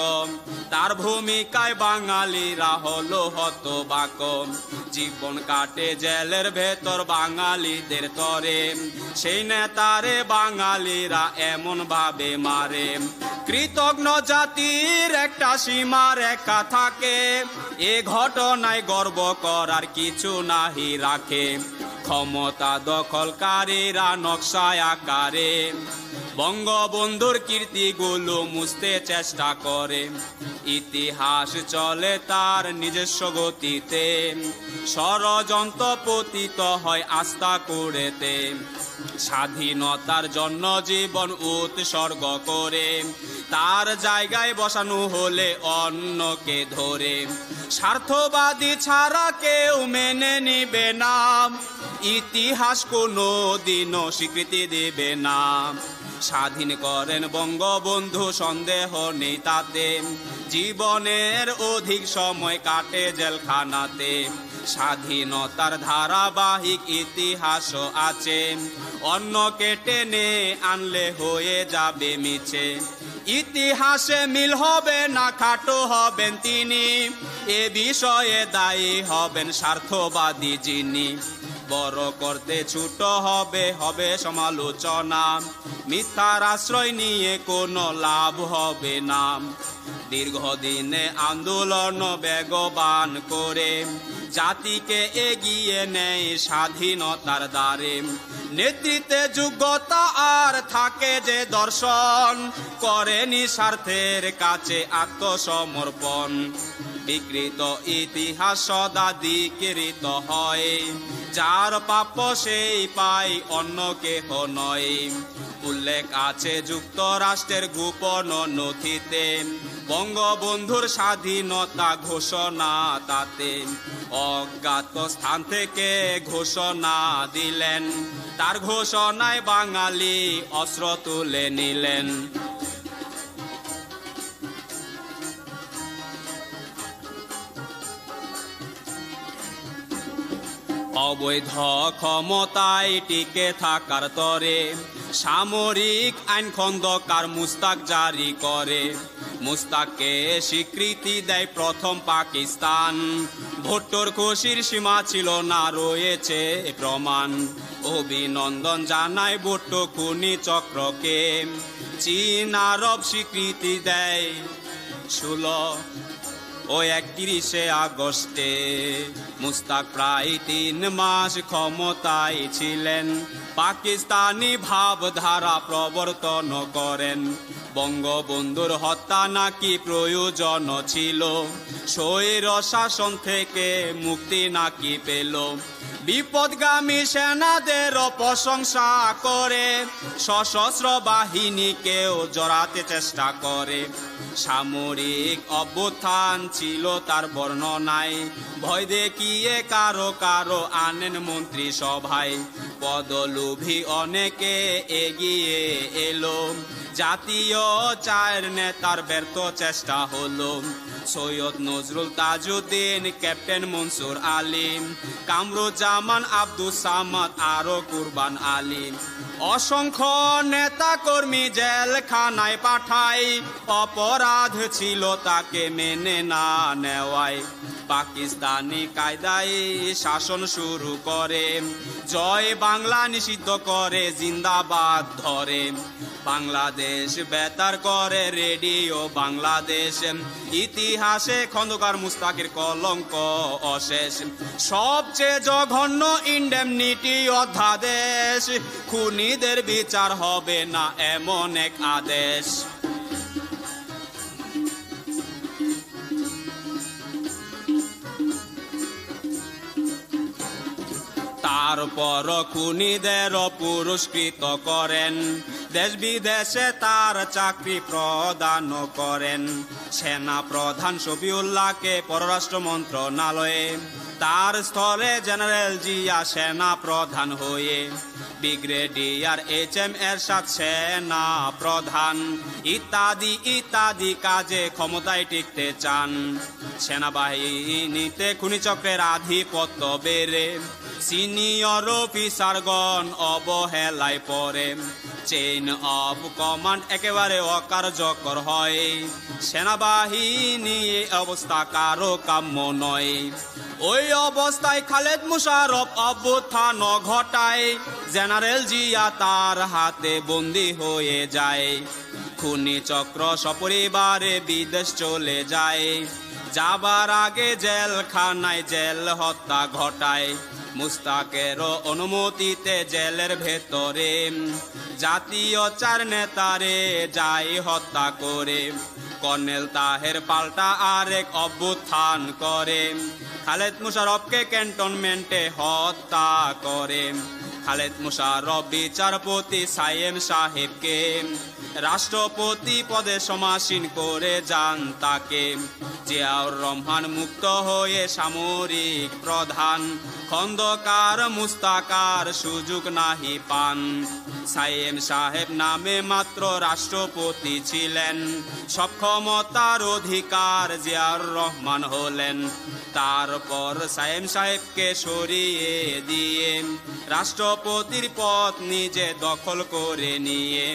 তার ভূমিকায় বাঙালিরা হলো হতবাক। জীবন কাটে জেলের ভেতর বাঙালিদের তরে, সেই নেতারে বাঙালিরা এমন ভাবে মারে। কৃতজ্ঞ জাতির একটা সীমা রেখা থাকে, এ ঘটনায় গর্ব করার কিছু নাহি রাখে। ক্ষমতা দখলকারীরা নকশায় আকারে বঙ্গবন্ধুর কীর্তিগুলো মুছতে চেষ্টা করে। ইতিহাস চলে তার নিজস্ব গতিতে, ষড়যন্ত্র পতিত হয় আস্থা করেতে। স্বাধীনতার জন্য জীবন উৎসর্গ করে, তার জায়গায় বসানো হলে অন্যকে ধরে। স্বার্থবাদী ছাড়া কেউ মেনে নিবে না, ইতিহাস কোনো দিনও স্বীকৃতি দেবে না। স্বাধীন করেন বঙ্গবন্ধু সন্দেহ নেই তাতে, জীবনের অধিক সময় কাটে জেলখানাতে। স্বাধীনতার ধারাবাহিক ইতিহাসও আছে, অন্যকে টেনে আনলে হয়ে যাবে মিছে। ইতিহাসে মিল হবে না, খাটো হবেন তিনি, এ বিষয়ে দায়ী হবেন স্বার্থবাদী যিনি। বড় করতে ছোট হবে হবে সমালোচনা, মিথ্যার আশ্রয় নিয়ে কোনো লাভ হবে না। দীর্ঘদিনে আন্দোলন বেগবান করে জাতিকে এগিয়ে নেয় স্বাধীনতার দ্বারে। নেতৃত্বে যোগ্যতা আর থাকে যে দর্শন, করেনি স্বার্থের কাছে আত্মসমর্পণ। বিকৃত ইতিহাস সদা দ্বিকৃত হয়, যার প্রাপ্য সেই পায় অন্য কেহ নয়। উল্লেখ আছে যুক্তরাষ্ট্রের গোপন নথিতে, বঙ্গবন্ধুর স্বাধীনতা ঘোষণা তাতে। অজ্ঞাত স্থান থেকে ঘোষণা দিলেন, তার ঘোষণায় বাঙালি অস্ত্র তুলে নিলেন। অবৈধ ক্ষমতায় টিকে থাকার তরে সামরিক আইন খন্দকার মুস্তাক জারি করে। মুস্তাককে স্বীকৃতি দেয় প্রথম পাকিস্তান, ভুট্টোর খুশির সীমা ছিল না, রয়েছে প্রমাণ। অভিনন্দন জানায় ভুট্টো খুনি চক্রকে, চীন আরব স্বীকৃতি দেয় 31 আগস্টে। মুস্তাক প্রায় 3 মাস ক্ষমতায় ছিলেন, পাকিস্তানি ভাবধারা প্রবর্তন করেন। বঙ্গবন্ধুর হত্যা নাকি প্রয়োজন ছিল, স্বৈর শাসন থেকে মুক্তি নাকি পেল। বিপদগামী সেনাদের প্রশংসা করে, সশস্ত্র বাহিনীকেও জড়াতে চেষ্টা করে। সামরিক অভ্যুত্থান ছিল তার বর্ণনায়, ভয় দেখিয়ে কারো কারো আনেন মন্ত্রী সভায়। পদলোভী অনেকে এগিয়ে এলো, জাতীয় চার নেতার ব্যর্থ চেষ্টা হলো। সৈয়দ নজরুল তাজউদ্দিন, ক্যাপ্টেন মনসুর আলী, কামরুজ্জামান, আব্দুস সামাদ আরো কুরবান আলী। অসংখ্য নেতা কর্মী জেলখানায় পাঠায়, অপরাধ ছিল তাকে মেনে না নেওয়ায়। পাকিস্তানি কায়দায় শাসন শুরু করে, জয় বাংলা নিষিদ্ধ করে, জিন্দাবাদ ধরে। বাংলাদেশ বেতার করে রেডিও বাংলাদেশ, ইতিহাসে খন্দকার মুস্তাকের কলঙ্ক অশেষ। সবচেয়ে জঘন্য ইন্ডেমনিটি অধ্যাদেশ, খুনিদের বিচার হবে না এমন এক আদেশ। তারপর খুনিদের পুরস্কৃত করেন, দেশ বিদেশে তার চাকরি প্রদান করেন। সেনা প্রধান শফিউল্লাহকে পররাষ্ট্র মন্ত্রণালয়ে, তার স্থলে জেনারেল জিয়া সেনা প্রধান হয়ে। ব্রিগেডিয়ার HM এরশাদ সেনা প্রধান ইত্যাদি ইত্যাদি কাজে ক্ষমতায় টিকতে চান। সেনাবাহিনীতে খুনিচক্রের আধিপত্য বেড়ে সিনিয়র অফিসারগণ অবহেলায় পড়ে, চেইন অফ কমান্ড একেবারে অকার্যকর হয়। সেনাবাহিনী এই অবস্থা কারো কাম্য নয়। ওই অবস্থায় খালেদ মুশারফ অভ্যুত্থান ঘটায়, জেনারেল জিয়া তার হাতে বন্দী হয়ে যায়। খুনি চক্র সপরিবারে বিদেশ চলে যায়, যাবার আগে জেলখানায় জেল হত্যা ঘটায়। মুস্তাকের অনুমতিতে জেলের ভেতরে জাতীয় 4 নেতারে যায় হত্যা করে। কর্নেল তাহের পাল্টা আরেক অভ্যুত্থান করে, খালেদ মুশারফকে ক্যান্টনমেন্টে হত্যা করে। খালেদ মুশারফ বিচারপতি সাইয়েম সাহেবকে রাষ্ট্রপতি পদে সমাসীন করে যান তাকে। জিয়াউর রহমান মুক্ত হয়ে সামরিক প্রধান, খন্দকার মুস্তাকার সুযোগ নাহি পান। সাইয়েম সাহেব নামে মাত্র রাষ্ট্রপতি ছিলেন, সব ক্ষমতার অধিকার জিয়াউর রহমান হলেন। তারপর সাইয়েম সাহেবকে সরিয়ে দিয়ে রাষ্ট্রপতির পদ নিজে দখল করে নিয়ে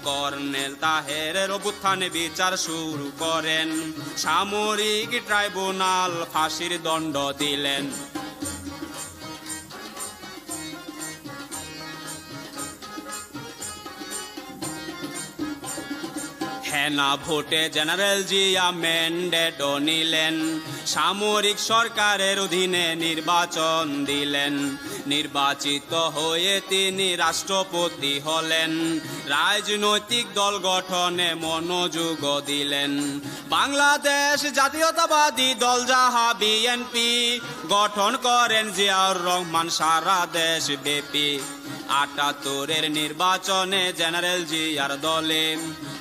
কর্নেল তাহেরের অভ্যুত্থানে বিচার শুরু করেন। সামরিক ট্রাইব্যুনাল ফাঁসির দণ্ড দিলেন। হেনা ভোটে জেনারেল জিয়া ম্যান্ডেট নিলেন, সামরিক সরকারের অধীনে নির্বাচন দিলেন। নির্বাচিত হয়ে তিনি রাষ্ট্রপতি হলেন, রাজনৈতিক দল গঠনে মনোযোগ দিলেন। বাংলাদেশ জাতীয়তাবাদী দল যাহা BNP গঠন করেন জিয়াউর রহমান সারা দেশ ব্যাপী। 78-এর নির্বাচনে জেনারেল জিয়ার দলে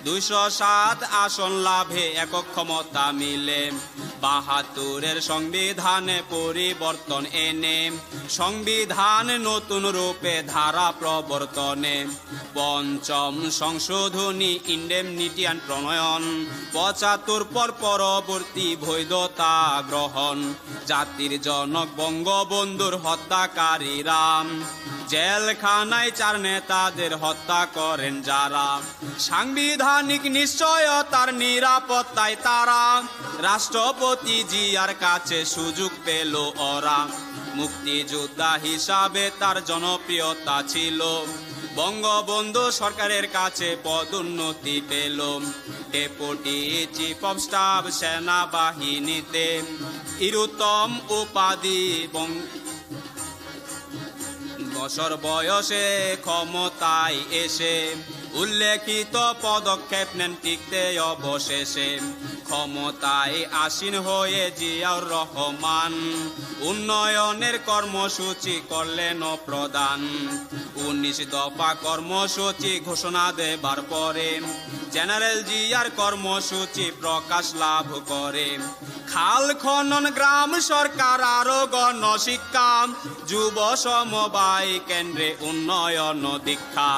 207 আসন লাভে একক ক্ষমতা মিলে। 72-এর সংবিধানে পরিবর্তন এনে সংবিধান নতুন রূপে ধারা প্রবর্তনে। 5ম সংশোধনী ইন্ডেমনিটিয়ান প্রণয়ন। 75 পর পরবর্তী বৈধতা গ্রহণ। জাতির জনক বঙ্গবন্ধুর হত্যাকারীরা জেলখানায় 4 নেতাদের হত্যা করেন যারা। সাংবিধানিক নিশ্চয়তার নিরাপত্তায় তারা রাষ্ট্রপতি জিয়ার কাছে সুযোগ পেল ওরা। মুক্তিযোদ্ধা হিসাবে তার জনপ্রিয়তা ছিল, বঙ্গবন্ধু সরকারের কাছে পদোন্নতি পেল। ডেপুটি চিফ অফ স্টাফ সেনাবাহিনীতে ইরুত্তম উপাধি। বছর বয়সে ক্ষমতায় এসে উল্লেখিত পদক্ষেপ নেন টিকতে অবশেষে। ক্ষমতায় আসীন হয়ে জিয়াউর রহমান উন্নয়নের কর্মসূচি করলেন প্রদান। 19 দফা কর্মসূচি ঘোষণা দেবার পরে জেনারেল জিয়ার কর্মসূচি প্রকাশ লাভ করে। খাল খনন, গ্রাম সরকার, আরো গণশিক্ষা, যুব সমবায় কেন্দ্রে উন্নয়ন দীক্ষা।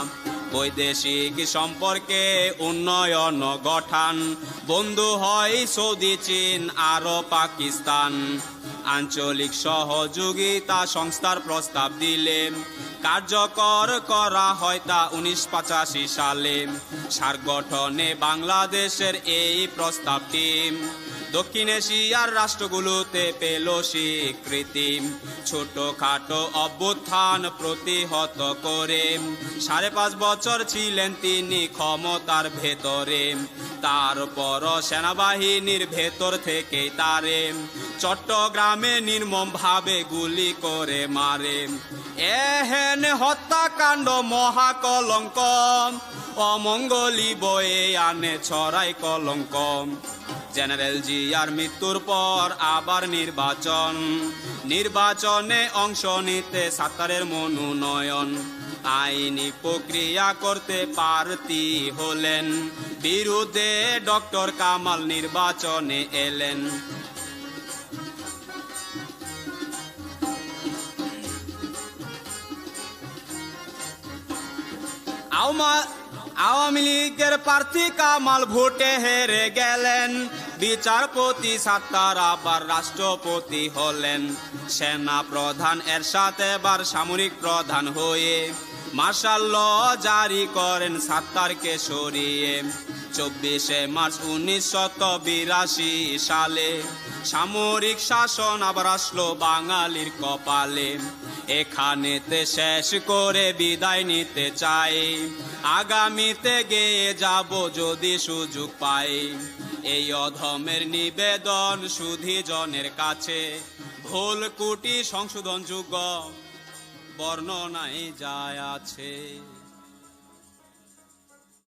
বৈদেশিক সম্পর্কে উন্নয়ন গঠন, বন্ধু হয় সৌদি, চীন, আরো পাকিস্তান। আঞ্চলিক সহযোগিতা সংস্থার প্রস্তাব দিলে কার্যকর করা হয় তা 1985 সালে। সার গঠনে বাংলাদেশের এই প্রস্তাবটি দক্ষিণ এশিয়ার রাষ্ট্রগুলোতে পেল স্বীকৃতি। ছোটখাটো অভ্যুত্থান প্রতিহত করে 5.5 বছর ছিলেন তিনি ক্ষমতার ভেতরে। তারপর সেনাবাহিনীর ভেতর থেকে তারে চট্টগ্রামে নির্মমভাবে গুলি করে মারে। এহেন হত্যাকাণ্ড মহাকলঙ্ক, অমঙ্গলী বয়ে আনে ছড়াই কলঙ্ক। জেনারেল জিয়ার মৃত্যুর পর আবার নির্বাচনে অংশ নিতে সরকারের মনোনয়ন। আইনি প্রক্রিয়া করতে প্রার্থী হলেন, বিরুদ্ধে ডক্টর কামাল নির্বাচনে এলেন। আওয়ামী লীগের প্রার্থী কামাল ভোটে হেরে গেলেন, বিচারপতি সাত্তার আবার রাষ্ট্রপতি হলেন, সেনা প্রধান এরশাদ এবার সামরিক প্রধান হয়ে মার্শাল ল জারি করেন সাত্তারকে সরিয়ে। 24শে মার্চ 1982 সালে সামরিক শাসন আবার আসলো বাঙালির কপালে। এখানেতে শেষ করে বিদায় নিতে চাই, আগামীতে গিয়ে যাব যদি সুযোগ পাই। এই অধমের নিবেদন সুধীজনের কাছে, ভুল কুটি সংশোধন যোগ্য বর্ণনায় যায় আছে।